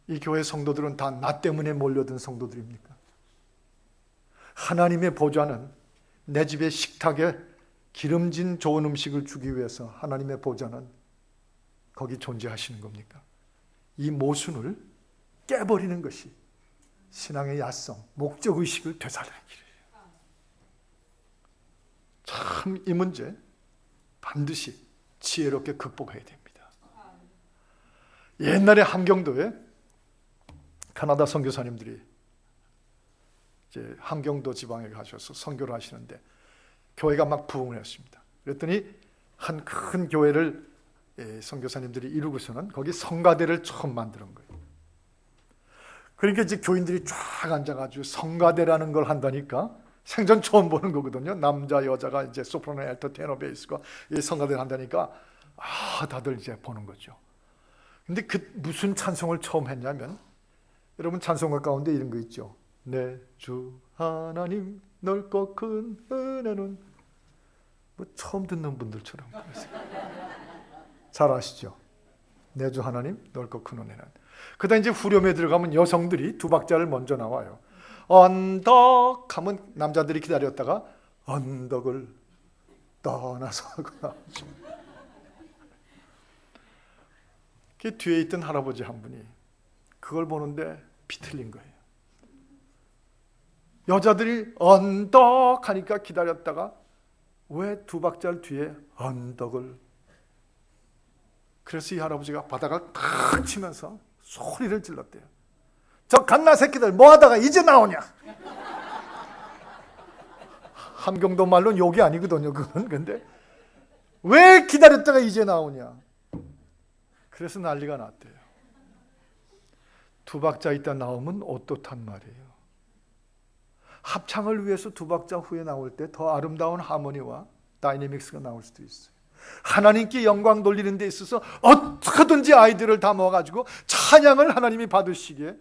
이 교회 성도들은 다 나 때문에 몰려든 성도들입니까? 하나님의 보좌는 내 집의 식탁에 기름진 좋은 음식을 주기 위해서 하나님의 보좌는 거기 존재하시는 겁니까? 이 모순을 깨버리는 것이 신앙의 야성, 목적의식을 되살리는 길이에요. 참 이 문제 반드시 지혜롭게 극복해야 됩니다. 옛날에 함경도에 캐나다 선교사님들이 이제 함경도 지방에 가셔서 선교를 하시는데 교회가 막 부흥을 했습니다. 그랬더니 한 큰 교회를 선교사님들이 이루고서는 거기 성가대를 처음 만드는 거예요. 그러니까 이제 교인들이 쫙 앉아가지고 성가대라는 걸 한다니까 생전 처음 보는 거거든요. 남자 여자가 이제 소프라노, 알토, 테너, 베이스가 이 성가대를 한다니까 다들 이제 보는 거죠. 근데 그 무슨 찬송을 처음 했냐면, 여러분 찬송가 가운데 이런 거 있죠. 내 주 하나님 넓고 큰 은혜는, 뭐 처음 듣는 분들처럼 잘 아시죠? 내 주 하나님 넓고 큰 은혜는. 그다음 이제 후렴에 들어가면 여성들이 두 박자를 먼저 나와요. 언덕 하면 남자들이 기다렸다가 언덕을 떠나서 하고 나오죠. 그 뒤에 있던 할아버지 한 분이 그걸 보는데 비틀린 거예요. 여자들이 언덕 하니까 기다렸다가 왜 두 박자를 뒤에 언덕을. 그래서 이 할아버지가 바닥을 탁 치면서 소리를 질렀대요. 저 갓나 새끼들 뭐 하다가 이제 나오냐. 함경도 말로는 욕이 아니거든요. 그건. 근데 왜 기다렸다가 이제 나오냐. 그래서 난리가 났대요. 두 박자 있다 나오면 어떻단 말이에요. 합창을 위해서 두 박자 후에 나올 때 더 아름다운 하모니와 다이내믹스가 나올 수도 있어요. 하나님께 영광 돌리는 데 있어서 어떻게든지 아이들을 다 모아가지고 찬양을 하나님이 받으시기에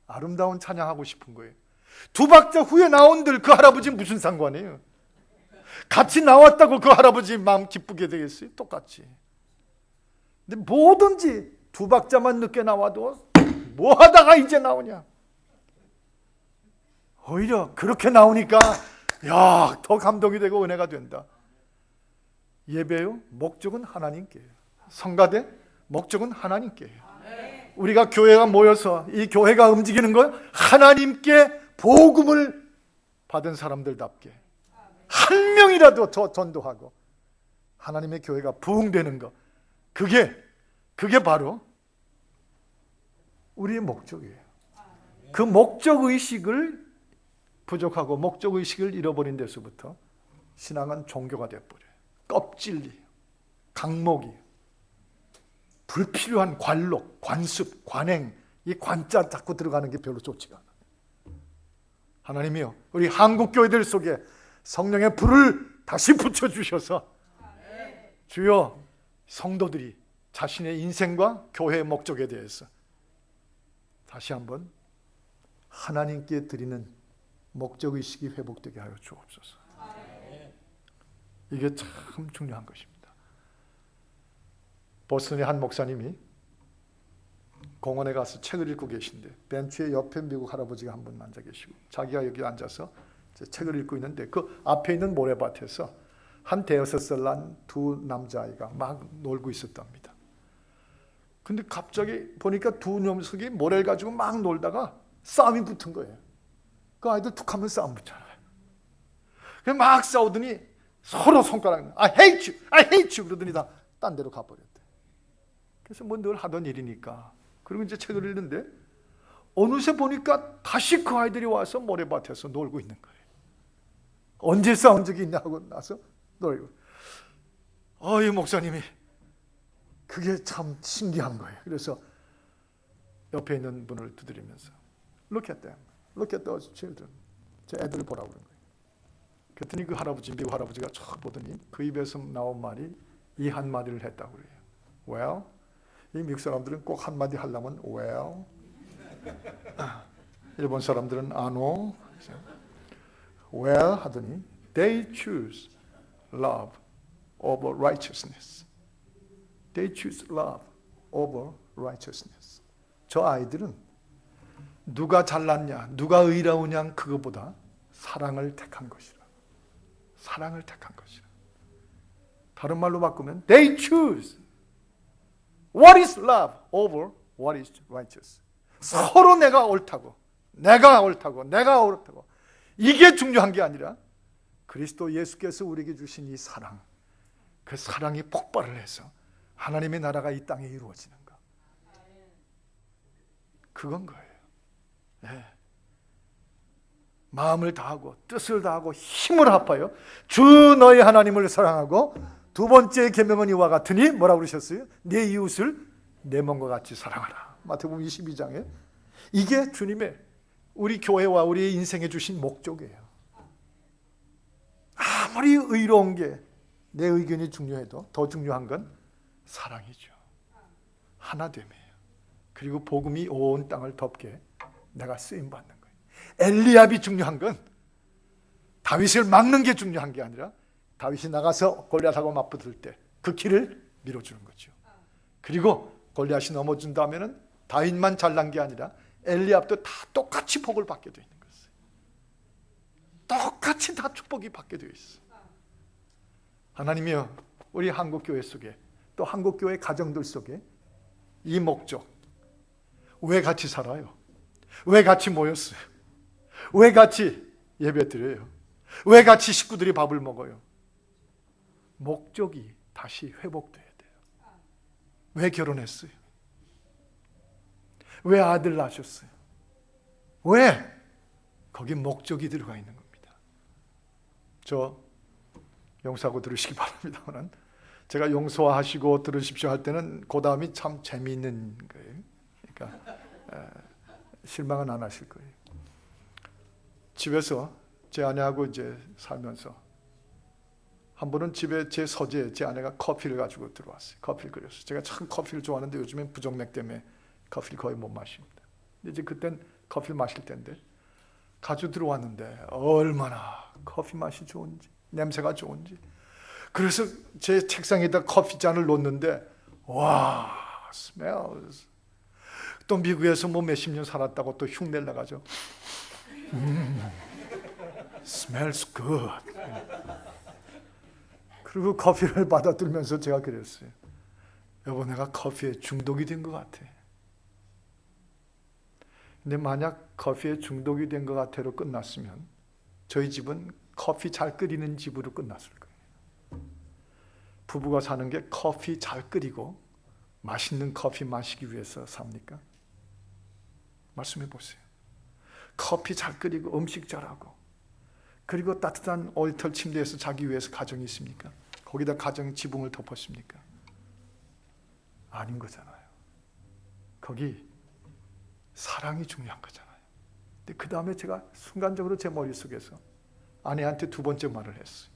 아름다운 찬양하고 싶은 거예요. 두 박자 후에 나온들 그 할아버지 무슨 상관이에요? 같이 나왔다고 그 할아버지 마음 기쁘게 되겠어요? 똑같이. 근데 뭐든지 두 박자만 늦게 나와도 뭐 하다가 이제 나오냐. 오히려 그렇게 나오니까 야, 더 감동이 되고 은혜가 된다. 예배요? 목적은 하나님께요. 성가대? 목적은 하나님께요. 우리가 교회가 모여서 이 교회가 움직이는 건 하나님께 복음을 받은 사람들답게 한 명이라도 더 전도하고 하나님의 교회가 부흥되는 것, 그게 바로 우리의 목적이에요. 그 목적의식을 부족하고 목적의식을 잃어버린 데서부터 신앙은 종교가 돼버려요. 껍질이에요. 강목이에요. 불필요한 관록, 관습, 관행, 이 관자 자꾸 들어가는 게 별로 좋지가 않아요. 하나님이요, 우리 한국 교회들 속에 성령의 불을 다시 붙여주셔서 주여, 성도들이 자신의 인생과 교회의 목적에 대해서 다시 한번 하나님께 드리는 목적의식이 회복되게 하여 주옵소서. 이게 참 중요한 것입니다. 보스턴의 한 목사님이 공원에 가서 책을 읽고 계신데 벤치에 옆에 미국 할아버지가 한 분 앉아 계시고 자기가 여기 앉아서 책을 읽고 있는데 그 앞에 있는 모래밭에서 한 대여섯 살 난 두 남자아이가 막 놀고 있었답니다. 근데 갑자기 보니까 두 녀석이 모래를 가지고 막 놀다가 싸움이 붙은 거예요. 그 아이들 툭 하면 싸움 붙잖아요. 그래서 막 싸우더니 서로 손가락 I hate you, I hate you 그러더니 다 딴 데로 가버렸대. 그래서 뭐 늘 하던 일이니까 그리고 이제 책을 읽는데 어느새 보니까 다시 그 아이들이 와서 모래밭에서 놀고 있는 거예요. 언제 싸운 적이 있냐 하고 나서 놀고. 이 목사님이 그게 참 신기한 거예요. 그래서 옆에 있는 분을 두드리면서 Look at them. Look at those children. 저 애들을 보라고 그런 거예요. 그랬더니 그 할아버지, 미국 할아버지가 쫙 보더니 그 입에서 나온 말이 이 한마디를 했다고 그래요. Well, 이 미국 사람들은 꼭 한마디 하려면 well. 일본 사람들은 아노. Well 하더니 They choose love over righteousness. They choose love over righteousness. 저 아이들은 누가 잘났냐, 누가 의로우냐 그거보다 사랑을 택한 것이라. 사랑을 택한 것이라. 다른 말로 바꾸면 They choose what is love over what is righteous. 서로 내가 옳다고 이게 중요한 게 아니라 그리스도 예수께서 우리에게 주신 이 사랑, 그 사랑이 폭발을 해서 하나님의 나라가 이 땅에 이루어지는 것, 그건 거예요. 네. 마음을 다하고 뜻을 다하고 힘을 합하여 주 너희 하나님을 사랑하고 두 번째 계명은 이와 같으니 뭐라고 그러셨어요? 내 이웃을 내 몸과 같이 사랑하라. 마태복음 22장에 이게 주님의 우리 교회와 우리의 인생에 주신 목적이에요. 아무리 의로운 게 내 의견이 중요해도 더 중요한 건 사랑이죠. 하나됨이에요. 그리고 복음이 온 땅을 덮게 내가 쓰임받는 거예요. 엘리압이 중요한 건 다윗을 막는 게 중요한 게 아니라 다윗이 나가서 골리앗하고 맞붙을 때 그 길을 밀어주는 거죠. 그리고 골리앗이 넘어진 다음에는 다윗만 잘난 게 아니라 엘리압도 다 똑같이 복을 받게 되어 있는 거예요. 똑같이 다 축복이 받게 되어 있어요. 하나님이여, 우리 한국교회 속에 또 한국교회 가정들 속에 이 목적, 왜 같이 살아요? 왜 같이 모였어요? 왜 같이 예배 드려요? 왜 같이 식구들이 밥을 먹어요? 목적이 다시 회복돼야 돼요. 왜 결혼했어요? 왜 아들 낳으셨어요? 왜? 거기 목적이 들어가 있는 겁니다. 저 용서하고 들으시기 바랍니다만 제가 용서하시고 들으십시오 할 때는 그 다음이 참 재미있는 거예요. 그러니까 실망은 안 하실 거예요. 집에서 제 아내하고 이제 살면서 한 번은 집에 제 서재에 제 아내가 커피를 가지고 들어왔어요. 커피를 끓였어요. 제가 참 커피를 좋아하는데 요즘엔 부정맥 때문에 커피를 거의 못 마십니다. 근데 이제 그땐 커피를 마실 때인데 가지고 들어왔는데 얼마나 커피 맛이 좋은지, 냄새가 좋은지. 그래서 제 책상에다 커피잔을 놓는데 와, smells. 또 미국에서 뭐 몇십 년 살았다고 또 흉내를 나가죠. smells good. 그리고 커피를 받아들면서 제가 그랬어요. 여보, 내가 커피에 중독이 된 것 같아. 근데 만약 커피에 중독이 된 것 같아로 끝났으면 저희 집은 커피 잘 끓이는 집으로 끝났을 거예요. 부부가 사는 게 커피 잘 끓이고 맛있는 커피 마시기 위해서 삽니까? 말씀해 보세요. 커피 잘 끓이고 음식 잘하고 그리고 따뜻한 오리털 침대에서 자기 위해서 가정이 있습니까? 거기다 가정의 지붕을 덮었습니까? 아닌 거잖아요. 거기 사랑이 중요한 거잖아요. 근데 그 다음에 제가 순간적으로 제 머릿속에서 아내한테 두 번째 말을 했어요.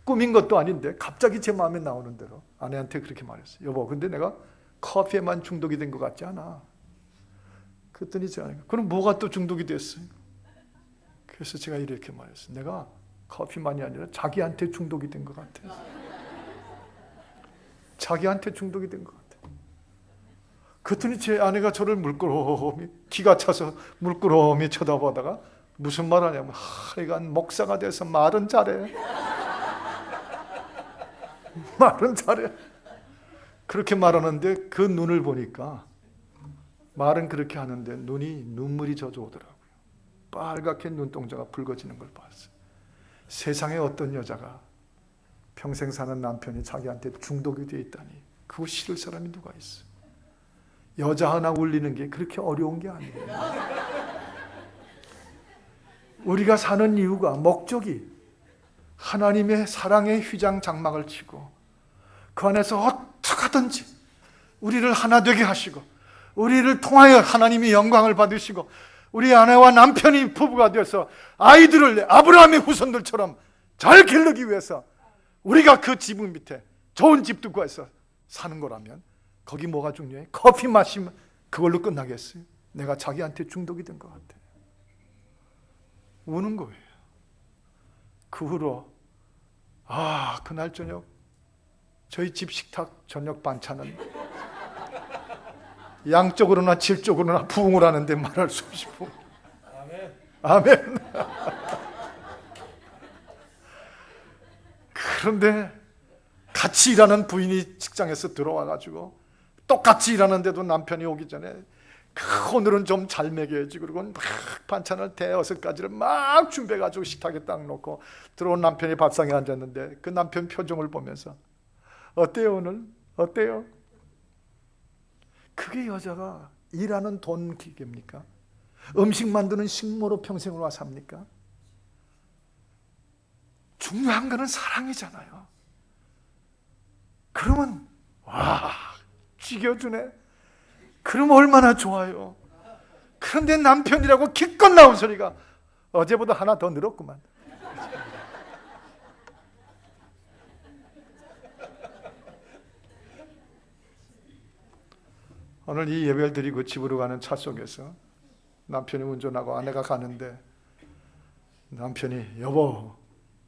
꾸민 것도 아닌데 갑자기 제 마음에 나오는 대로 아내한테 그렇게 말했어요. 여보, 근데 내가 커피에만 중독이 된 것 같지 않아. 그랬더니 제가 그럼 뭐가 또 중독이 됐어요? 그래서 제가 이렇게 말했어요. 내가 커피만이 아니라 자기한테 중독이 된 것 같아. 자기한테 중독이 된 것 같아. 그랬더니 제 아내가 저를 물끄러미 기가 차서 물끄러미 쳐다보다가 무슨 말 하냐면 하여간 목사가 돼서 말은 잘해. 말은 잘해. 그렇게 말하는데 그 눈을 보니까 말은 그렇게 하는데 눈물이 젖어오더라고요. 빨갛게 눈동자가 붉어지는 걸 봤어요. 세상에 어떤 여자가 평생 사는 남편이 자기한테 중독이 되어 있다니 그거 싫을 사람이 누가 있어요. 여자 하나 울리는 게 그렇게 어려운 게 아니에요. 우리가 사는 이유가 목적이 하나님의 사랑의 휘장 장막을 치고 그 안에서 어떻게 하든지 우리를 하나 되게 하시고 우리를 통하여 하나님이 영광을 받으시고 우리 아내와 남편이 부부가 되어서 아이들을 아브라함의 후손들처럼 잘 기르기 위해서 우리가 그 지붕 밑에 좋은 집도 구해서 사는 거라면 거기 뭐가 중요해? 커피 마시면 그걸로 끝나겠어요? 내가 자기한테 중독이 된 것 같아. 우는 거예요. 그 후로 그날 저녁 저희 집 식탁 저녁 반찬은 양쪽으로나 질쪽으로나 부흥을 하는데 말할 수 없이 부흥. 아멘. 그런데 같이 일하는 부인이 직장에서 들어와가지고 똑같이 일하는데도 남편이 오기 전에 오늘은 좀 잘 먹여야지 그러고 막 반찬을 대여섯 가지를 막 준비해가지고 식탁에 딱 놓고 들어온 남편이 밥상에 앉았는데 그 남편 표정을 보면서 어때요 오늘? 어때요? 그게 여자가 일하는 돈 기계입니까? 음식 만드는 식모로 평생을 와 삽니까? 중요한 거는 사랑이잖아요. 그러면 죽여주네. 그럼 얼마나 좋아요. 그런데 남편이라고 기껏 나온 소리가 어제보다 하나 더 늘었구만. 오늘 이 예배를 드리고 집으로 가는 차 속에서 남편이 운전하고 아내가 가는데 남편이 여보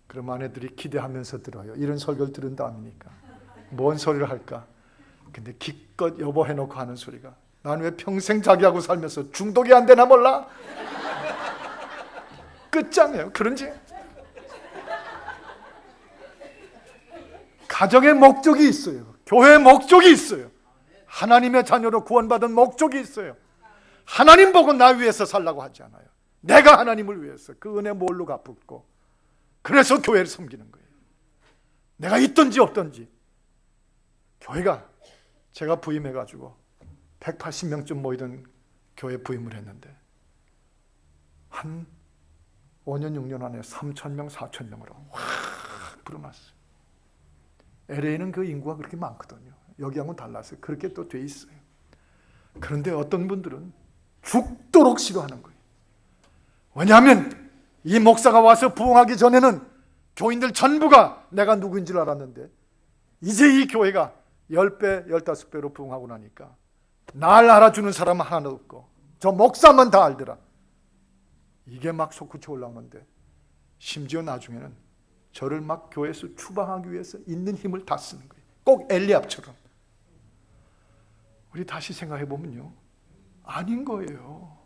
그럼 아내들이 기대하면서 들어요. 이런 설교를 들은 다음이니까 뭔 소리를 할까? 근데 기껏 여보 해놓고 하는 소리가 난 왜 평생 자기하고 살면서 중독이 안 되나 몰라? 끝장이에요. 그런지 가정의 목적이 있어요. 교회의 목적이 있어요. 하나님의 자녀로 구원받은 목적이 있어요. 하나님 보고 나 위해서 살라고 하지 않아요. 내가 하나님을 위해서 그 은혜 뭘로 갚고 그래서 교회를 섬기는 거예요. 내가 있든지 없든지. 교회가 제가 부임해가지고 180명쯤 모이던 교회 부임을 했는데 한 5년 6년 안에 3,000명 4,000명으로 확 불어났어요. LA는 그 인구가 그렇게 많거든요. 여기하고는 달라서 그렇게 또 돼 있어요. 그런데 어떤 분들은 죽도록 싫어하는 거예요. 왜냐하면 이 목사가 와서 부흥하기 전에는 교인들 전부가 내가 누구인 줄 알았는데 이제 이 교회가 10배, 15배로 부흥하고 나니까 날 알아주는 사람은 하나도 없고 저 목사만 다 알더라. 이게 막 솟구쳐 올라오는데 심지어 나중에는 저를 막 교회에서 추방하기 위해서 있는 힘을 다 쓰는 거예요. 꼭 엘리압처럼. 우리 다시 생각해 보면요. 아닌 거예요.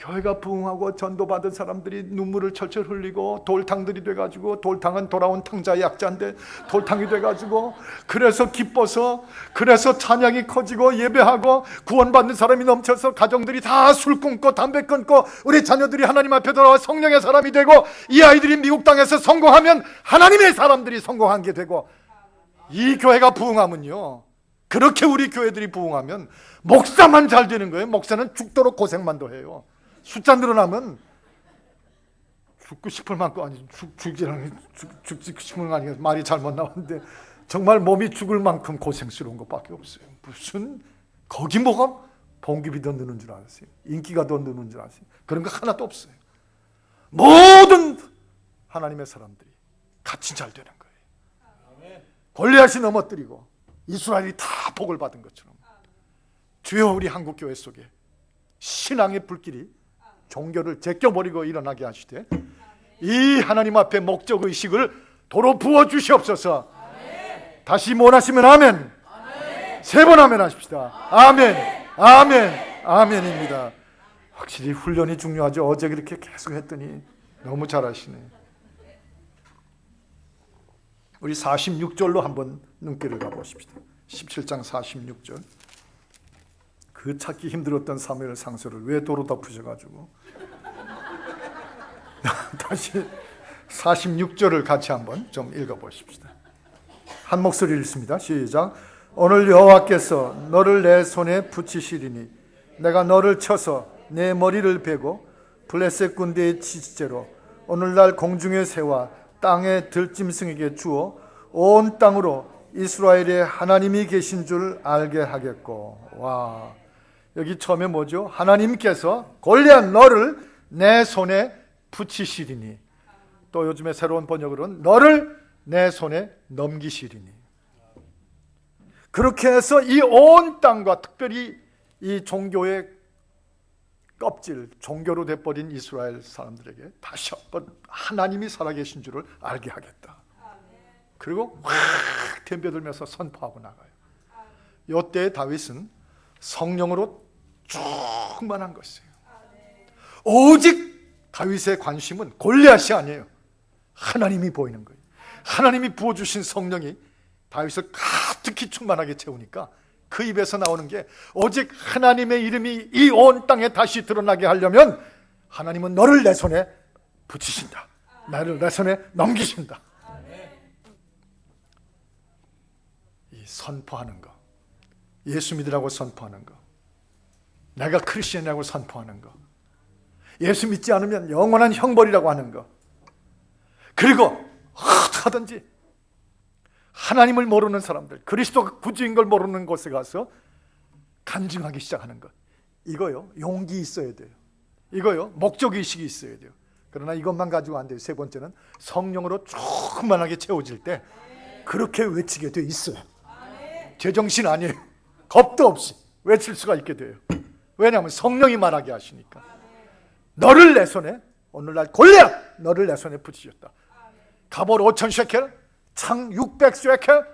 교회가 부흥하고 전도받은 사람들이 눈물을 철철 흘리고 돌탕들이 돼가지고, 돌탕은 돌아온 탕자의 약자인데 돌탕이 돼가지고, 그래서 기뻐서, 그래서 찬양이 커지고 예배하고 구원받는 사람이 넘쳐서 가정들이 다 술 끊고 담배 끊고 우리 자녀들이 하나님 앞에 돌아와 성령의 사람이 되고, 이 아이들이 미국 땅에서 성공하면 하나님의 사람들이 성공한 게 되고, 이 교회가 부흥하면요, 그렇게 우리 교회들이 부흥하면 목사만 잘 되는 거예요. 목사는 죽도록 고생만 더 해요. 숫자 늘어나면 죽고 싶을 만큼, 아니 죽지 싶은 거 아니에요. 말이 잘못 나왔는데 정말 몸이 죽을 만큼 고생스러운 것밖에 없어요. 무슨 거기 뭐가 봉급이 더 느는 줄 아세요? 인기가 더 느는 줄 아세요? 그런 거 하나도 없어요. 모든 하나님의 사람들이 같이 잘 되는 거예요. 골리앗이 넘어뜨리고 이스라엘이 다 복을 받은 것처럼 주여 우리 한국교회 속에 신앙의 불길이 종교를 제껴버리고 일어나게 하시되 이 하나님 앞에 목적의식을 도로 부어주시옵소서. 다시 원하시면 아멘. 세 번 아멘 하십시다. 아멘, 아멘, 아멘입니다. 확실히 훈련이 중요하죠. 어제 그렇게 계속 했더니 너무 잘하시네. 우리 46절로 한번 눈길을 가보십시다. 17장 46절. 그 찾기 힘들었던 사무엘 상소를 왜 도로 덮으셔가지고 다시 46절을 같이 한번 좀 읽어보십시다. 한 목소리 읽습니다. 시작. 오늘 여호와께서 너를 내 손에 붙이시리니 내가 너를 쳐서 내 머리를 베고 블레셋 군대의 치즈째로 오늘날 공중의 새와 땅의 들짐승에게 주어 온 땅으로 이스라엘의 하나님이 계신 줄 알게 하겠고. 와, 여기 처음에 뭐죠? 하나님께서 골리앗 너를 내 손에 붙이시리니, 또 요즘에 새로운 번역으로는 너를 내 손에 넘기시리니. 그렇게 해서 이 온 땅과 특별히 이 종교의 껍질, 종교로 돼버린 이스라엘 사람들에게 다시 한번 하나님이 살아계신 줄을 알게 하겠다. 그리고 확 덤벼들면서 선포하고 나가요. 이때 다윗은 성령으로 충만한 것이에요. 오직 다윗의 관심은 골리앗이 아니에요. 하나님이 보이는 거예요. 하나님이 부어주신 성령이 다윗을 가득히 충만하게 채우니까 그 입에서 나오는 게 오직 하나님의 이름이 이 온 땅에 다시 드러나게 하려면 하나님은 너를 내 손에 붙이신다. 나를 내 손에 넘기신다. 이 선포하는 거, 예수 믿으라고 선포하는 거, 내가 크리스천이라고 선포하는 거, 예수 믿지 않으면 영원한 형벌이라고 하는 거, 그리고 어떡하든지 하나님을 모르는 사람들, 그리스도가 구주인 걸 모르는 곳에 가서 간증하기 시작하는 것, 이거요 용기 있어야 돼요. 이거요 목적의식이 있어야 돼요. 그러나 이것만 가지고 안 돼요. 세 번째는 성령으로 충만하게 채워질 때 그렇게 외치게 돼 있어요. 제정신 아니에요. 겁도 없이 외칠 수가 있게 돼요. 왜냐하면 성령이 말하게 하시니까. 너를 내 손에, 오늘날 골리앗 너를 내 손에 붙이셨다. 갑옷 5,000 셰켈, 창 600 셰켈,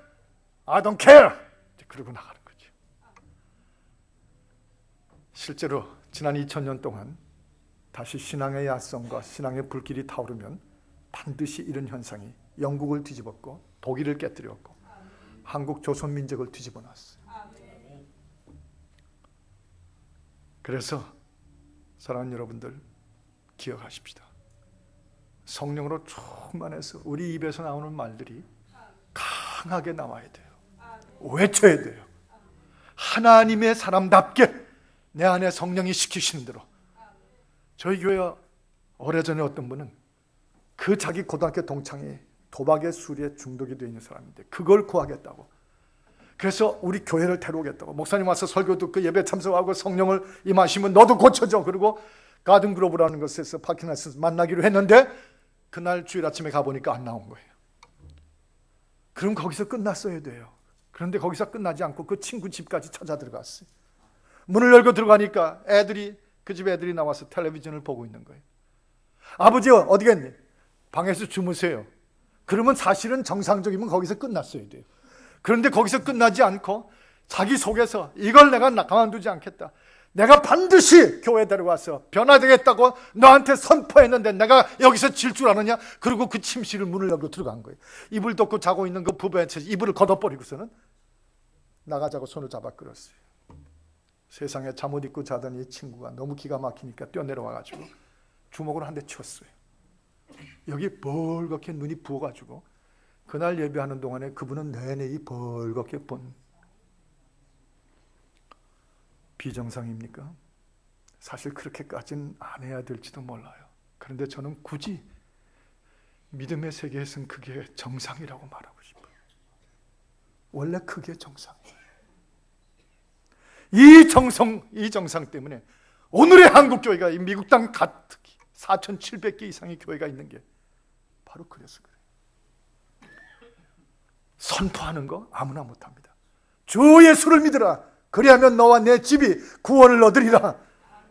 I don't care. 그러고 나가는 거죠. 실제로 지난 2000년 동안 다시 신앙의 야성과 신앙의 불길이 타오르면 반드시 이런 현상이 영국을 뒤집었고 독일을 깨뜨렸고 한국 조선 민족을 뒤집어 놨어요. 그래서 사랑하는 여러분들 기억하십시다. 성령으로 충만해서 우리 입에서 나오는 말들이 강하게 나와야 돼요. 외쳐야 돼요. 하나님의 사람답게 내 안에 성령이 시키시는 대로. 저희 교회 오래전에 어떤 분은 그 자기 고등학교 동창이 도박에 술에 중독이 되어 있는 사람인데 그걸 구하겠다고, 그래서 우리 교회를 데려오겠다고, 목사님 와서 설교 듣고 예배 참석하고 성령을 임하시면 너도 고쳐져. 그리고 가든그로브라는 곳에서 파키나스에서 만나기로 했는데 그날 주일 아침에 가보니까 안 나온 거예요. 그럼 거기서 끝났어야 돼요. 그런데 거기서 끝나지 않고 그 친구 집까지 찾아 들어갔어요. 문을 열고 들어가니까 그 집 애들이 나와서 텔레비전을 보고 있는 거예요. 아버지 어디 갔니? 방에서 주무세요. 그러면 사실은 정상적이면 거기서 끝났어야 돼요. 그런데 거기서 끝나지 않고 자기 속에서 이걸 내가 가만두지 않겠다. 내가 반드시 교회 데려가서 변화되겠다고 너한테 선포했는데 내가 여기서 질 줄 아느냐? 그리고 그 침실을 문을 열고 들어간 거예요. 이불 덮고 자고 있는 그 부부의 채 이불을 걷어버리고서는 나가자고 손을 잡아 끌었어요. 세상에 잠옷 입고 자던 이 친구가 너무 기가 막히니까 뛰어내려와가지고 주먹으로 한 대 쳤어요. 여기 벌겋게 눈이 부어가지고 그날 예배하는 동안에 그분은 내내 이 벌겋게 본 비정상입니까? 사실 그렇게까지는 안 해야 될지도 몰라요. 그런데 저는 굳이 믿음의 세계에서는 그게 정상이라고 말하고 싶어요. 원래 그게 정상이에요. 이 정상 때문에 오늘의 한국교회가 이 미국 땅 가득히 4,700개 이상의 교회가 있는 게 바로 그래서 그래요. 선포하는 거 아무나 못합니다. 주 예수를 믿으라. 그리하면 너와 내 집이 구원을 얻으리라.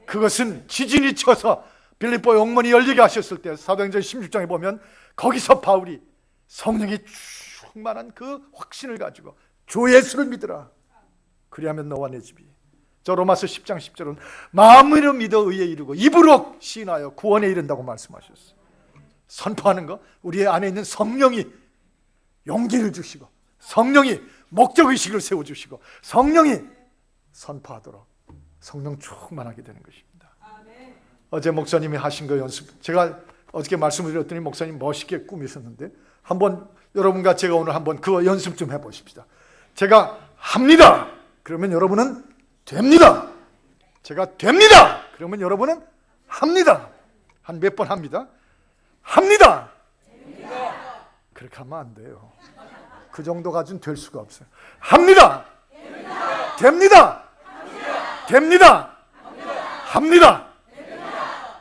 그것은 지진이 쳐서 빌립보 영문이 열리게 하셨을 때 사도행전 16장에 보면 거기서 바울이 성령이 충만한 그 확신을 가지고 주 예수를 믿으라. 그리하면 너와 내 집이. 저 로마서 10장 10절은 마음으로 믿어 의에 이르고 입으로 시인하여 구원에 이른다고 말씀하셨어요. 선포하는 거, 우리 안에 있는 성령이 용기를 주시고 성령이 목적의식을 세워주시고 성령이 선포하도록 성령 충만하게 되는 것입니다. 어제 목사님이 하신 거 연습, 제가 어저께 말씀을 드렸더니 목사님 멋있게 꾸미셨는데 한번 여러분과 제가 오늘 한번 그거 연습 좀 해보십시다. 제가 합니다. 그러면 여러분은 됩니다. 제가 됩니다. 그러면 여러분은 합니다. 한 몇 번 합니다. 합니다. 됩니다. 그렇게 하면 안 돼요. 그 정도 가지고는 될 수가 없어요. 합니다. 됩니다. 됩니다. 됩니다. 합니다.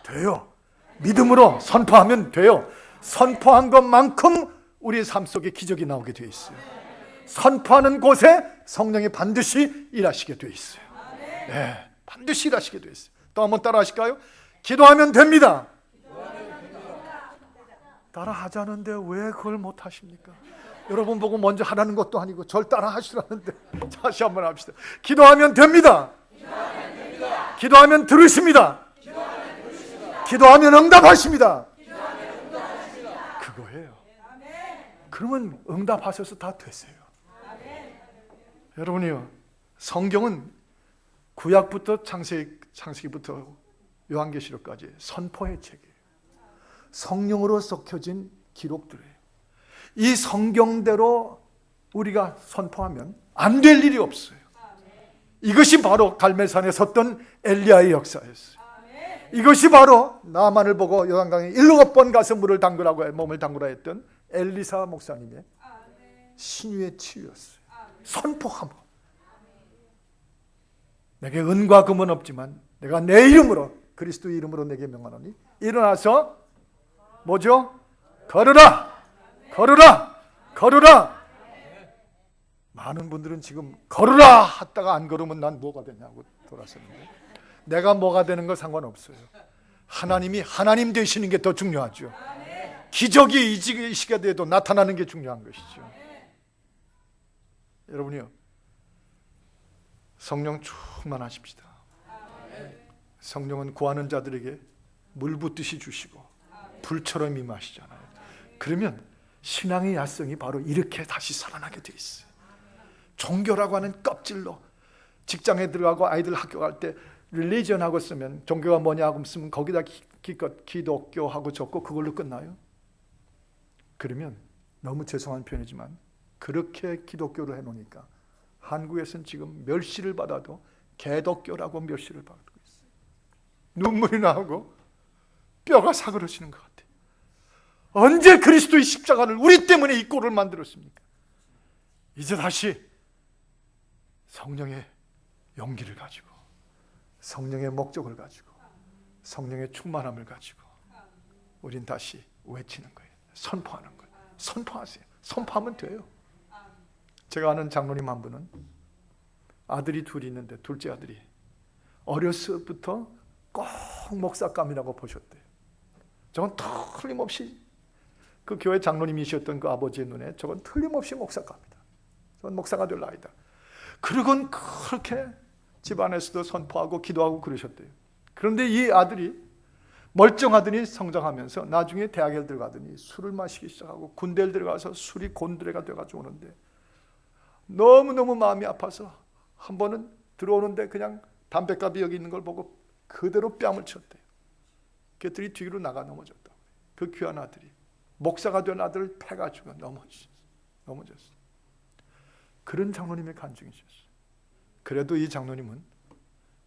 돼요. 믿음으로 선포하면 돼요. 선포한 것만큼 우리의 삶 속에 기적이 나오게 되어 있어요. 선포하는 곳에 성령이 반드시 일하시게 되어 있어요. 네, 반드시 일하시게 되어 있어요. 또 한번 따라 하실까요? 기도하면 됩니다. 따라 하자는데 왜 그걸 못 하십니까? 여러분 보고 먼저 하라는 것도 아니고 절 따라 하시라는데. 다시 한번 합시다. 기도하면 됩니다. 기도하면 들으십니다. 기도하면 응답하십니다. 그거예요. 그러면 응답하셔서 다 되세요. 여러분이요, 성경은 구약부터 창세기부터 요한계시록까지 선포의 책이에요. 성령으로 썩혀진 기록들이에요. 이 성경대로 우리가 선포하면 안 될 일이 없어요. 이것이 바로 갈멜산에 섰던 엘리야의 역사였어요. 이것이 바로 나만을 보고 요단강에 7번 가서 물을 담그라고 몸을 담그라 했던 엘리사 목사님의 신유의 치유였어요. 선포함으로. 내게 은과 금은 없지만 내가 내 이름으로 그리스도의 이름으로 내게 명하노니 일어나서 뭐죠? 걸으라! 걸으라! 걸으라! 많은 분들은 지금 걸으라 했다가 안 걸으면 난 뭐가 되냐고 돌아섰는데, 내가 뭐가 되는 건 상관없어요. 하나님이 하나님 되시는 게 더 중요하죠. 기적이 이 시간에도 나타나는 게 중요한 것이죠. 여러분이요, 성령 충만하십시다. 성령은 구하는 자들에게 물 붓듯이 주시고 불처럼 임하시잖아요. 그러면 신앙의 야성이 바로 이렇게 다시 살아나게 돼 있어요. 종교라고 하는 껍질로 직장에 들어가고 아이들 학교 갈 때 릴리전하고 쓰면, 종교가 뭐냐고 쓰면 거기다 기껏 기독교하고 적고 그걸로 끝나요. 그러면 너무 죄송한 표현이지만 그렇게 기독교를 해놓으니까 한국에서는 지금 멸시를 받아도 개독교라고 멸시를 받고 있어요. 눈물이 나오고 뼈가 사그러지는 것 같아요. 언제 그리스도의 십자가를 우리 때문에 이 꼴을 만들었습니까? 이제 다시 성령의 용기를 가지고, 성령의 목적을 가지고, 성령의 충만함을 가지고 우린 다시 외치는 거예요. 선포하는 거예요. 선포하세요. 선포하면 돼요. 제가 아는 장로님 한 분은 아들이 둘이 있는데 둘째 아들이 어렸을 때부터 꼭 목사감이라고 보셨대요. 저건 틀림없이 그 교회 장로님이셨던 그 아버지의 눈에 저건 틀림없이 목사감이다. 저건 목사가 될 나이다. 그러곤 그렇게 집안에서도 선포하고 기도하고 그러셨대요. 그런데 이 아들이 멀쩡하더니 성장하면서 나중에 대학에 들어가더니 술을 마시기 시작하고 군대에 들어가서 술이 곤드레가 돼가지고 오는데 너무너무 마음이 아파서 한 번은 들어오는데 그냥 담뱃갑이 여기 있는 걸 보고 그대로 뺨을 쳤대요. 그들이 뒤로 나가 넘어졌다. 그 귀한 아들이 목사가 된 아들을 패가지고 넘어졌어요. 그런 장로님의 간증이셨어요. 그래도 이 장로님은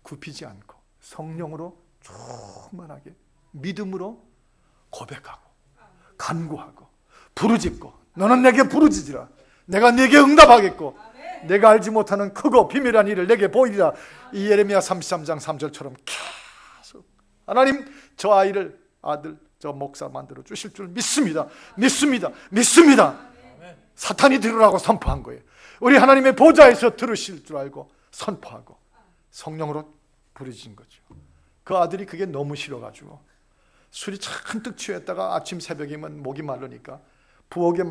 굽히지 않고 성령으로 충만하게 믿음으로 고백하고 간구하고 부르짖고 너는 내게 부르짖으라. 내가 네게 응답하겠고 내가 알지 못하는 크고 비밀한 일을 내게 보이리라. 이 예레미야 33장 3절처럼 계속 하나님 저 아들 저 목사 만들어 주실 줄 믿습니다. 사탄이 들으라고 선포한 거예요. 우리 하나님의 보좌에서 들으실 줄 알고 선포하고 성령으로 부르짖은 거죠. 그 아들이 그게 너무 싫어가지고 술이 잔뜩 취했다가 아침 새벽이면 목이 마르니까 부엌에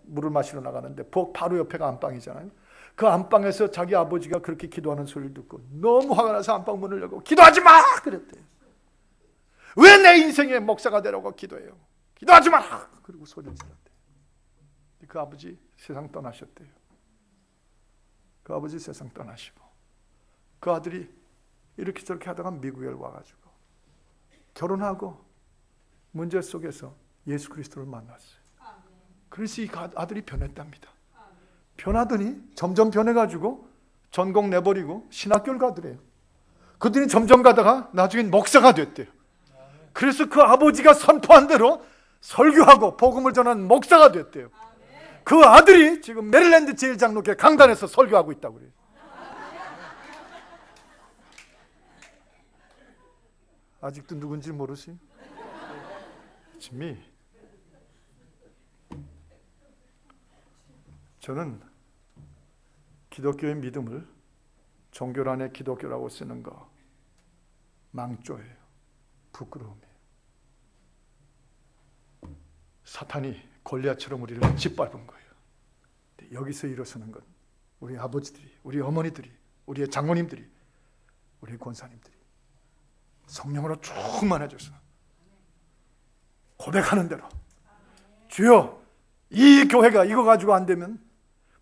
물을 마시러 나가는데 부엌 바로 옆에가 안방이잖아요. 그 안방에서 자기 아버지가 그렇게 기도하는 소리를 듣고 너무 화가 나서 안방 문을 열고 기도하지 마! 그랬대요. 왜 내 인생에 목사가 되라고 기도해요? 기도하지 마라! 그리고 소리를 질렀대요. 그 아버지 세상 떠나셨대요. 그 아버지 세상 떠나시고 그 아들이 이렇게 저렇게 하다가 미국에 와가지고 결혼하고 문제 속에서 예수 그리스도를 만났어요. 그래서 이 아들이 변했답니다. 변하더니 점점 변해가지고 전공 내버리고 신학교를 가더래요. 그들이 점점 가다가 나중엔 목사가 됐대요. 그래서 그 아버지가 선포한 대로 설교하고 복음을 전하는 목사가 됐대요. 그 아들이 지금 메릴랜드 제일장로교 강단에서 설교하고 있다고 그래요. 아직도 누군지 모르시? 저는 기독교의 믿음을 종교란의 기독교라고 쓰는 거 망조예요. 부끄러움이에요. 사탄이 골리앗처럼 우리를 짓밟은 거예요. 여기서 일어서는 건 우리 아버지들이, 우리 어머니들이, 우리의 장로님들이, 우리 권사님들이 성령으로 충만해져서 고백하는 대로 주여 이 교회가 이거 가지고 안 되면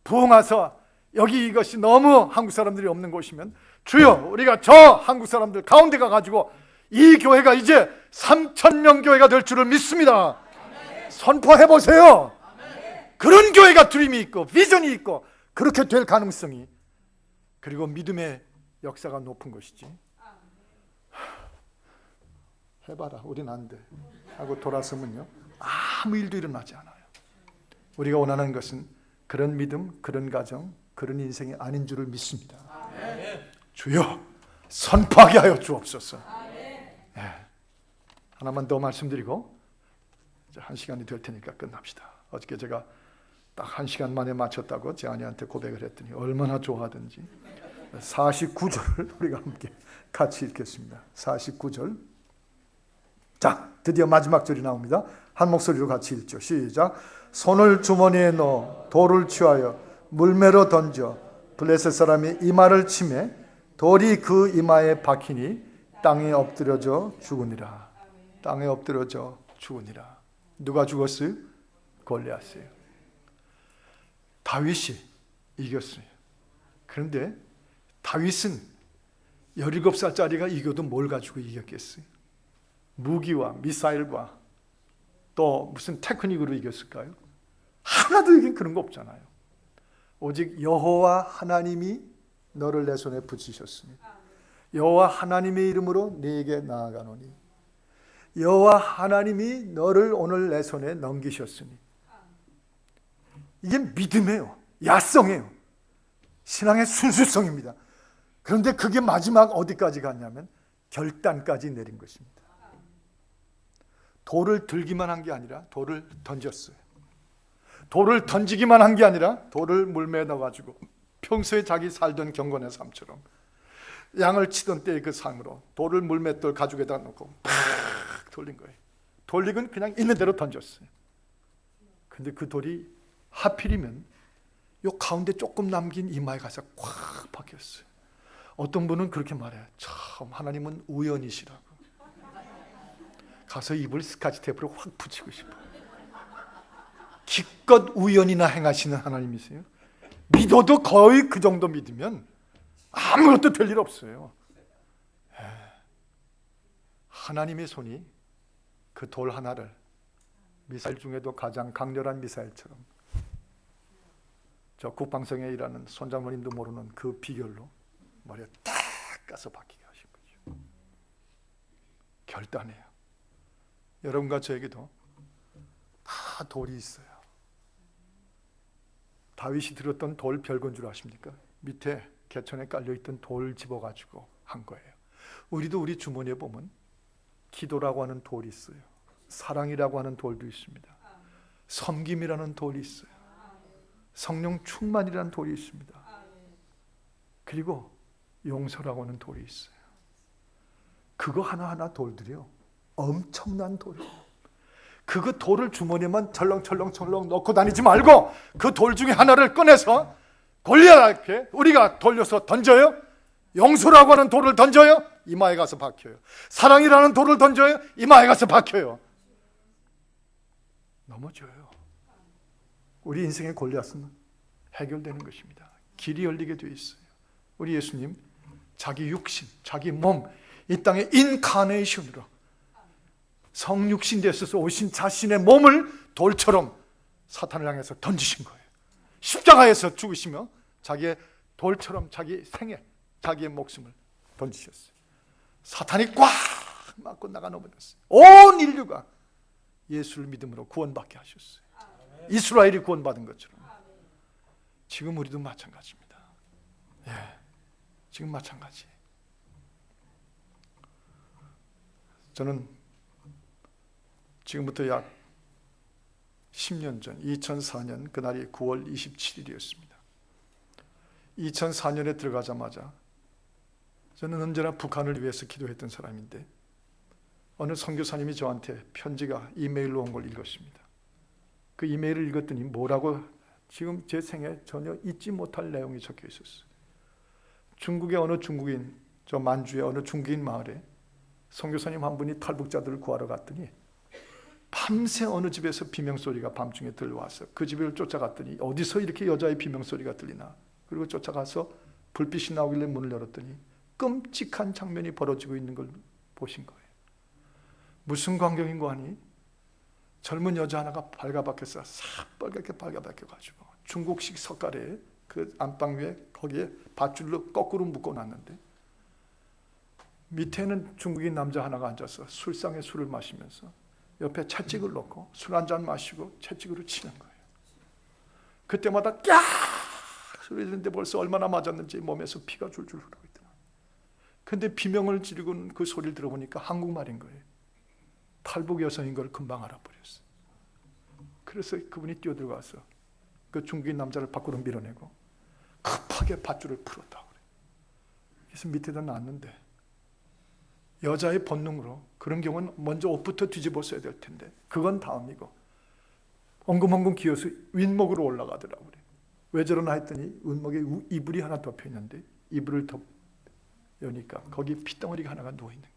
부흥하사 여기 이것이 너무 한국 사람들이 없는 곳이면 주여 우리가 저 한국 사람들 가운데 가가지고 이 교회가 이제 3,000명 교회가 될 줄을 믿습니다. 선포해보세요. 그런 교회가 드림이 있고 비전이 있고 그렇게 될 가능성이 그리고 믿음의 역사가 높은 것이지. 해봐라 우린 안 돼 하고 돌아서면요 아무 일도 일어나지 않아요. 우리가 원하는 것은 그런 믿음, 그런 가정, 그런 인생이 아닌 줄을 믿습니다. 주여 선포하게 하여 주옵소서. 하나만 더 말씀드리고 이제 1시간이 될 테니까 끝납시다. 어저께 제가 딱 1시간 만에 마쳤다고 제 아내한테 고백을 했더니 얼마나 좋아하든지 49절을 우리가 함께 같이 읽겠습니다. 49절. 자, 드디어 마지막 절이 나옵니다. 한 목소리로 같이 읽죠. 시작. 손을 주머니에 넣어 돌을 취하여 물매로 던져 블레셋 사람이 이마를 치매 돌이 그 이마에 박히니 땅에 엎드려져 죽으니라. 땅에 엎드려져 죽으니라. 누가 죽었어요? 골리앗이에요. 다윗이 이겼어요. 그런데 다윗은 17살짜리가 이겨도 뭘 가지고 이겼겠어요? 무기와 미사일과 또 무슨 테크닉으로 이겼을까요? 하나도 이긴 그런 거 없잖아요. 오직 여호와 하나님이 너를 내 손에 붙이셨으니 여호와 하나님의 이름으로 네게 나아가노니 여호와 하나님이 너를 오늘 내 손에 넘기셨으니 이게 믿음이에요. 야성이에요. 신앙의 순수성입니다. 그런데 그게 마지막 어디까지 갔냐면 결단까지 내린 것입니다. 돌을 들기만 한 게 아니라 돌을 던졌어요. 돌을 던지기만 한 게 아니라 돌을 물매에 넣어가지고 평소에 자기 살던 경건의 삶처럼 양을 치던 때의 그 삶으로 돌을 물맷돌 가죽에다 놓고 팍 돌린 거예요. 돌리곤 그냥 있는 대로 던졌어요. 근데 그 돌이 하필이면 요 가운데 조금 남긴 이마에 가서 콱 박혔어요. 어떤 분은 그렇게 말해요. 참 하나님은 우연이시라고. 가서 입을 스카치 테이프로 확 붙이고 싶어. 기껏 우연이나 행하시는 하나님이세요. 믿어도 거의 그 정도 믿으면 아무것도 될 일 없어요. 하나님의 손이 그 돌 하나를 미사일 중에도 가장 강렬한 미사일처럼 저 국방성에 일하는 손장모님도 모르는 그 비결로 머리에 딱 가서 박히게 하신 거죠. 결단해요. 여러분과 저에게도 다 돌이 있어요. 다윗이 들었던 돌 별건 줄 아십니까? 밑에 개천에 깔려있던 돌 집어가지고 한 거예요. 우리도 우리 주머니에 보면 기도라고 하는 돌이 있어요. 사랑이라고 하는 돌도 있습니다. 섬김이라는 돌이 있어요. 성령 충만이라는 돌이 있습니다. 그리고 용서라고 하는 돌이 있어요. 그거 하나하나 돌들이요, 엄청난 돌이에요. 그거 돌을 주머니에만 철렁철렁 넣고 다니지 말고 그 돌 중에 하나를 꺼내서 골리앗에게 우리가 돌려서 던져요. 용서라고 하는 돌을 던져요. 이마에 가서 박혀요. 사랑이라는 돌을 던져요. 이마에 가서 박혀요. 넘어져요. 우리 인생의 골리앗은 해결되는 것입니다. 길이 열리게 되어 있어요. 우리 예수님 자기 육신, 자기 몸, 이 땅의 인카네이션으로 성육신 되셔서 오신 자신의 몸을 돌처럼 사탄을 향해서 던지신 거예요. 십자가에서 죽으시며 자기의 돌처럼 자기 생애, 자기의 목숨을 던지셨어요. 사탄이 꽉 막고 나가 넘어졌어요. 온 인류가 예수를 믿음으로 구원받게 하셨어요. 이스라엘이 구원받은 것처럼 지금 우리도 마찬가지입니다. 예, 지금 마찬가지. 저는 지금부터 약 10년 전 2004년 그날이 9월 27일이었습니다. 2004년에 들어가자마자 저는 언제나 북한을 위해서 기도했던 사람인데 어느 선교사님이 저한테 편지가 이메일로 온 걸 읽었습니다. 그 이메일을 읽었더니 뭐라고, 지금 제 생에 전혀 잊지 못할 내용이 적혀 있었어요. 중국의 어느 중국인, 저 만주의 어느 중국인 마을에 선교사님 한 분이 탈북자들을 구하러 갔더니 밤새 어느 집에서 비명소리가 밤중에 들려와서 그 집을 쫓아갔더니 어디서 이렇게 여자의 비명소리가 들리나, 그리고 쫓아가서 불빛이 나오길래 문을 열었더니 끔찍한 장면이 벌어지고 있는 걸 보신 거예요. 무슨 광경인고 하니 젊은 여자 하나가 발가벗겨서 새빨갛게 발가벗겨가지고 중국식 석가래에 그 안방 위에 거기에 밧줄로 거꾸로 묶어놨는데 밑에는 중국인 남자 하나가 앉아서 술상에 술을 마시면서 옆에 채찍을 놓고 술 한 잔 마시고 채찍으로 치는 거예요. 그때마다 깍 소리 듣는데 벌써 얼마나 맞았는지 몸에서 피가 줄줄 흐르고 있더라. 근데 비명을 지르고 그 소리를 들어보니까 한국말인 거예요. 탈북 여성인 걸 금방 알아버렸어요. 그래서 그분이 뛰어들어가서 그 중국인 남자를 밖으로 밀어내고 급하게 밧줄을 풀었다고 그래요. 그래서 밑에다 놨는데 여자의 본능으로 그런 경우는 먼저 옷부터 뒤집었어야 될 텐데 그건 다음이고 엉금엉금 기어서 윗목으로 올라가더라고 그래요. 왜 저러나 했더니 윗목에 이불이 하나 덮여 있는데 이불을 여니까 거기 핏덩어리가 하나가 누워있는 거예요.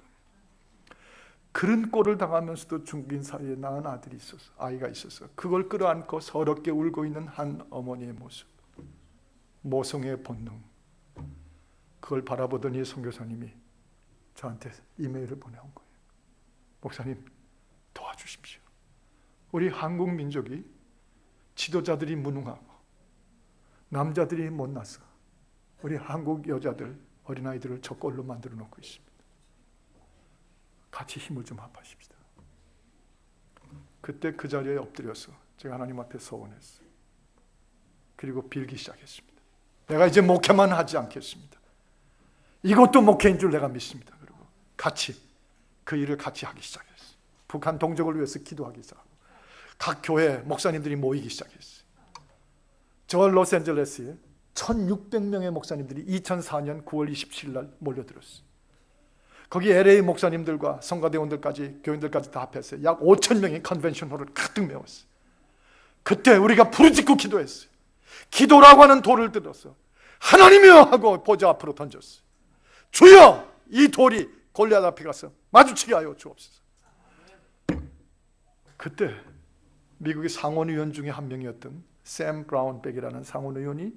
그런 꼴을 당하면서도 중국인 사이에 낳은 아들이 있어서, 아이가 있어서 그걸 끌어안고 서럽게 울고 있는 한 어머니의 모습, 모성의 본능, 그걸 바라보더니 선교사님이 저한테 이메일을 보내온 거예요. 목사님 도와주십시오. 우리 한국 민족이 지도자들이 무능하고 남자들이 못나서 우리 한국 여자들, 어린아이들을 저 꼴로 만들어 놓고 있습니다. 같이 힘을 좀 합하십시다. 그때 그 자리에 엎드려서 제가 하나님 앞에 서원했어요. 그리고 빌기 시작했습니다. 내가 이제 목회만 하지 않겠습니다. 이것도 목회인 줄 내가 믿습니다. 그리고 같이 그 일을 같이 하기 시작했어요. 북한 동족을 위해서 기도하기 시작하고 각 교회 목사님들이 모이기 시작했어요. 저 로스앤젤레스에 1600명의 목사님들이 2004년 9월 27일 날 몰려들었어요. 거기 LA 목사님들과 성가대원들까지 교인들까지 다 합해서 약 5,000명의 컨벤션홀을 가득 메웠어요. 그때 우리가 부르짖고 기도했어요. 기도라고 하는 돌을 들어서 하나님이여 하고 보좌 앞으로 던졌어요. 주여 이 돌이 골리앗 앞에 가서 마주치게 하여 주옵소서. 그때 미국의 상원의원 중에 한 명이었던 샘 브라운백이라는 상원의원이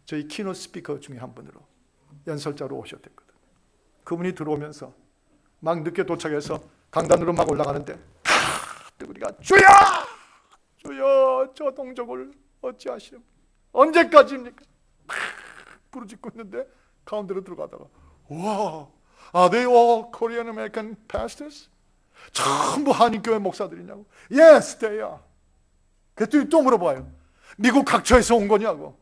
저희 키노트 스피커 중에 한 분으로 연설자로 오셨댔거든. 그분이 들어오면서 막 늦게 도착해서 강단으로 막 올라가는데 우리가 주여! 주여 저 동족을 어찌하시오? 언제까지입니까? 부르짖고 있는데 가운데로 들어가다가 와, are they all Korean American pastors? 전부 한인교회 목사들이냐고. Yes, they are. 그랬더니 또 물어봐요. 미국 각처에서 온 거냐고.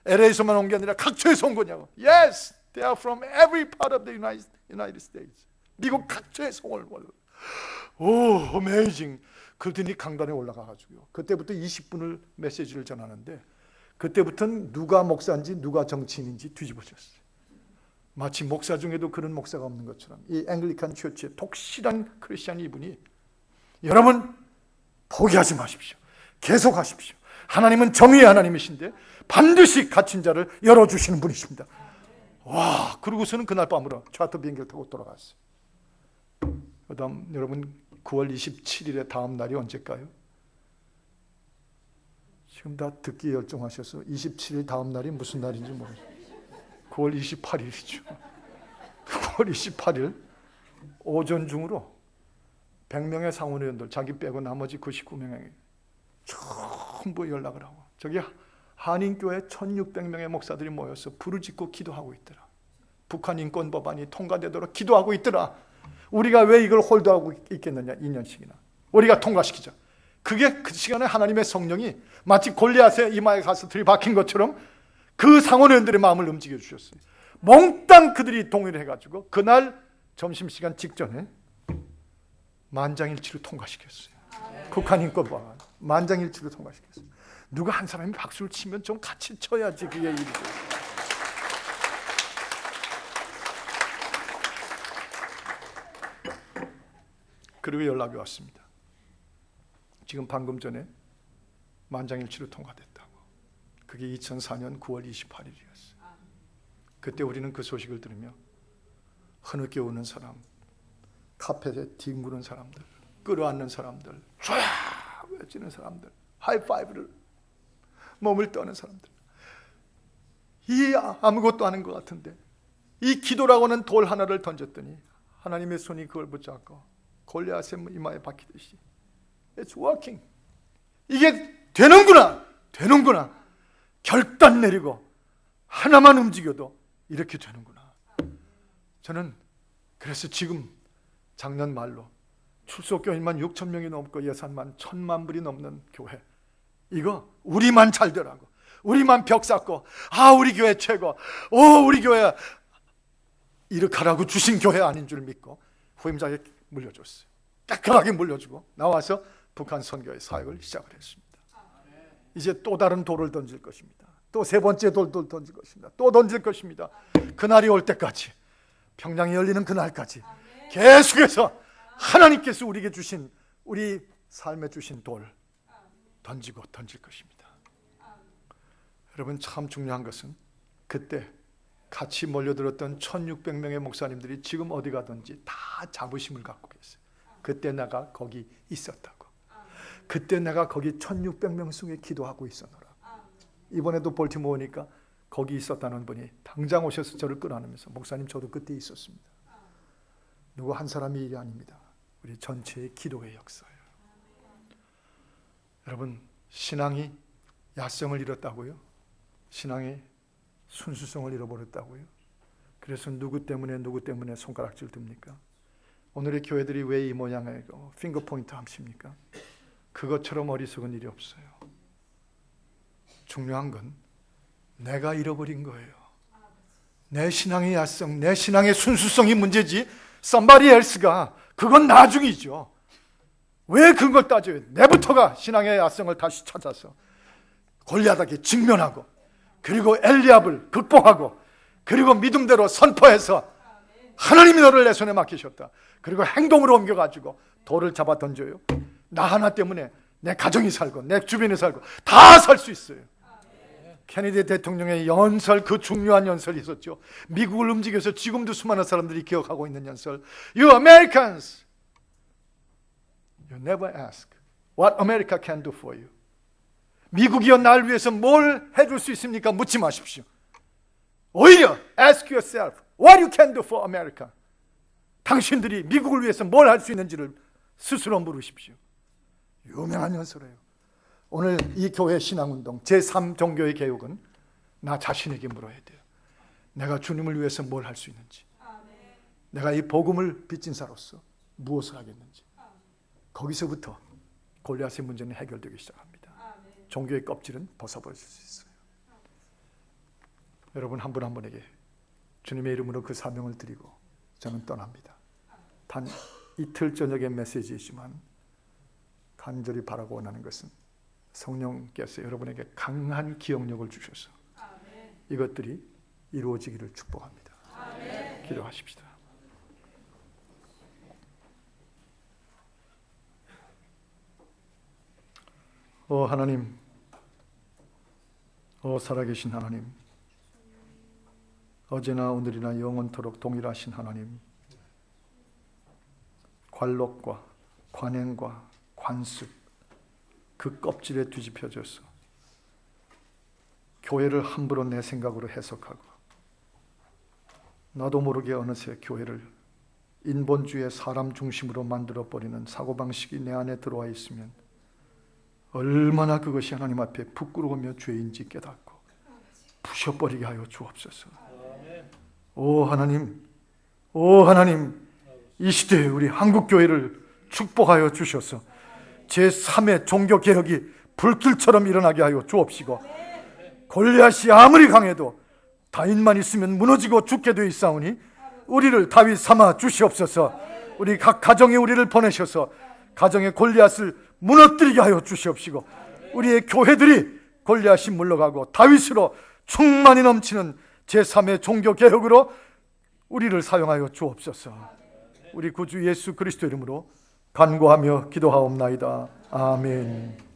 LA에서만 온 게 아니라 각처에서 온 거냐고. Yes, they are from every part of the United States. 미국 각처에서 온 거예요. 오, amazing. 그들이 강단에 올라가가지고요. 그때부터 20분을 메시지를 전하는데 그때부터는 누가 목사인지 누가 정치인인지 뒤집어졌어요. 마치 목사 중에도 그런 목사가 없는 것처럼 이 앵글리칸 처치의 독실한 크리스찬 이분이 여러분 포기하지 마십시오. 계속하십시오. 하나님은 정의의 하나님이신데 반드시 갇힌 자를 열어주시는 분이십니다. 와, 그러고서는 그날 밤으로 차트 비행기를 타고 돌아갔어요. 그 다음 여러분 9월 27일에 다음 날이 언제일까요? 지금 다 듣기 열정하셔서 27일 다음 날이 무슨 날인지 모르겠어요. 9월 28일이죠. 9월 28일 오전 중으로 100명의 상원의원들 자기 빼고 나머지 99명이 전부 연락을 하고 저기 한인교회 1600명의 목사들이 모여서 부르짖고 기도하고 있더라. 북한 인권 법안이 통과되도록 기도하고 있더라. 우리가 왜 이걸 홀드하고 있겠느냐 2년씩이나 우리가 통과시키자. 그게 그 시간에 하나님의 성령이 마치 골리앗의 이마에 가서 들이박힌 것처럼 그 상원의원들의 마음을 움직여 주셨어요. 몽땅 그들이 동의를 해가지고 그날 점심시간 직전에 만장일치로 통과시켰어요. 북한 인권 법안 만장일치로 통과시켰어요. 누가 한 사람이 박수를 치면 좀 같이 쳐야지 그게 일이죠. 그리고 연락이 왔습니다. 지금 방금 전에 만장일치로 통과됐다고. 그게 2004년 9월 28일이었어요. 그때 우리는 그 소식을 들으며 흐느껴 오는 사람, 카펫에 뒹구는 사람들, 끌어안는 사람들, 쫙 외치는 사람들, 하이파이브를 몸을 떠는 사람들. 이 아무것도 아닌 것 같은데 이 기도라고는 돌 하나를 던졌더니 하나님의 손이 그걸 붙잡고 골리앗의 이마에 박히듯이 It's working. 이게 되는구나. 결단 내리고 하나만 움직여도 이렇게 되는구나. 저는 그래서 지금 작년 말로 출석교인만 6,000명이 넘고 예산만 1,000만 불이 넘는 교회, 이거 우리만 잘 되라고, 우리만 벽 쌓고 우리 교회 최고, 우리 교회 이렇게 하라고 주신 교회 아닌 줄 믿고 후임자에게 물려줬어요. 깨끗하게 물려주고 나와서 북한 선교의 사역을 시작을 했습니다. 이제 또 다른 돌을 던질 것입니다. 또 세 번째 돌도 던질 것입니다. 또 던질 것입니다. 그날이 올 때까지, 평양이 열리는 그날까지 계속해서 하나님께서 우리에게 주신, 우리 삶에 주신 돌 던지고 던질 것입니다. 여러분, 참 중요한 것은 그때 같이 몰려들었던 1600명의 목사님들이 지금 어디 가든지 다 자부심을 갖고 계세요. 그때 내가 거기 있었다고. 그때 내가 거기 1600명 속에 기도하고 있었노라. 이번에도 볼티모어 오니까 거기 있었다는 분이 당장 오셔서 저를 끌어안으면서 목사님 저도 그때 있었습니다. 누구 한 사람의 일이 아닙니다. 우리 전체의 기도의 역사예요. 여러분, 신앙이 야성을 잃었다고요? 신앙의 순수성을 잃어버렸다고요? 그래서 누구 때문에 손가락질 듭니까? 오늘의 교회들이 왜 이 모양의 핑거포인트 합십니까? 그것처럼 어리석은 일이 없어요. 중요한 건 내가 잃어버린 거예요. 내 신앙의 야성, 내 신앙의 순수성이 문제지 somebody else가 그건 나중이죠. 왜 그걸 따져요? 내부터가 신앙의 야성을 다시 찾아서 골리앗에게 직면하고, 그리고 엘리압을 극복하고, 그리고 믿음대로 선포해서 하나님이 너를 내 손에 맡기셨다. 그리고 행동으로 옮겨가지고 돌을 잡아 던져요. 나 하나 때문에 내 가정이 살고 내 주변이 살고 다 살 수 있어요. 케네디 대통령의 연설, 그 중요한 연설이 있었죠. 미국을 움직여서 지금도 수많은 사람들이 기억하고 있는 연설. You Americans, you never ask what America can do for you. 미국이여 날 위해서 뭘 해줄 수 있습니까? 묻지 마십시오. 오히려 ask yourself what you can do for America. 당신들이 미국을 위해서 뭘 할 수 있는지를 스스로 물으십시오. 유명한 연설이에요. 오늘 이 교회 신앙운동 제3종교의 개혁은 나 자신에게 물어야 돼요. 내가 주님을 위해서 뭘 할 수 있는지, 내가 이 복음을 빚진 자로서 무엇을 하겠는지. 거기서부터 골리앗의 문제는 해결되기 시작합니다. 종교의 껍질은 벗어버릴 수 있어요. 여러분 한 분 한 분에게 주님의 이름으로 그 사명을 드리고 저는 떠납니다. 단 이틀 저녁의 메시지이지만 간절히 바라고 원하는 것은 성령께서 여러분에게 강한 기억력을 주셔서 이것들이 이루어지기를 축복합니다. 기도하십시다. 하나님, 살아계신 하나님, 어제나 오늘이나 영원토록 동일하신 하나님, 관록과 관행과 관습, 그 껍질에 뒤집혀져서 교회를 함부로 내 생각으로 해석하고 나도 모르게 어느새 교회를 인본주의 사람 중심으로 만들어버리는 사고방식이 내 안에 들어와 있으면 얼마나 그것이 하나님 앞에 부끄러우며 죄인지 깨닫고 부셔버리게 하여 주옵소서. 오 하나님, 이 시대에 우리 한국교회를 축복하여 주셔서 제3의 종교개혁이 불길처럼 일어나게 하여 주옵시고, 골리앗이 아무리 강해도 다윗만 있으면 무너지고 죽게 되어 있사오니 우리를 다윗 삼아 주시옵소서. 우리 각 가정에 우리를 보내셔서 가정의 골리앗을 무너뜨리게 하여 주시옵시고, 우리의 교회들이 골리앗이 물러가고 다윗으로 충만히 넘치는 제3의 종교개혁으로 우리를 사용하여 주옵소서. 우리 구주 예수 그리스도 이름으로 간구하며 기도하옵나이다. 아멘.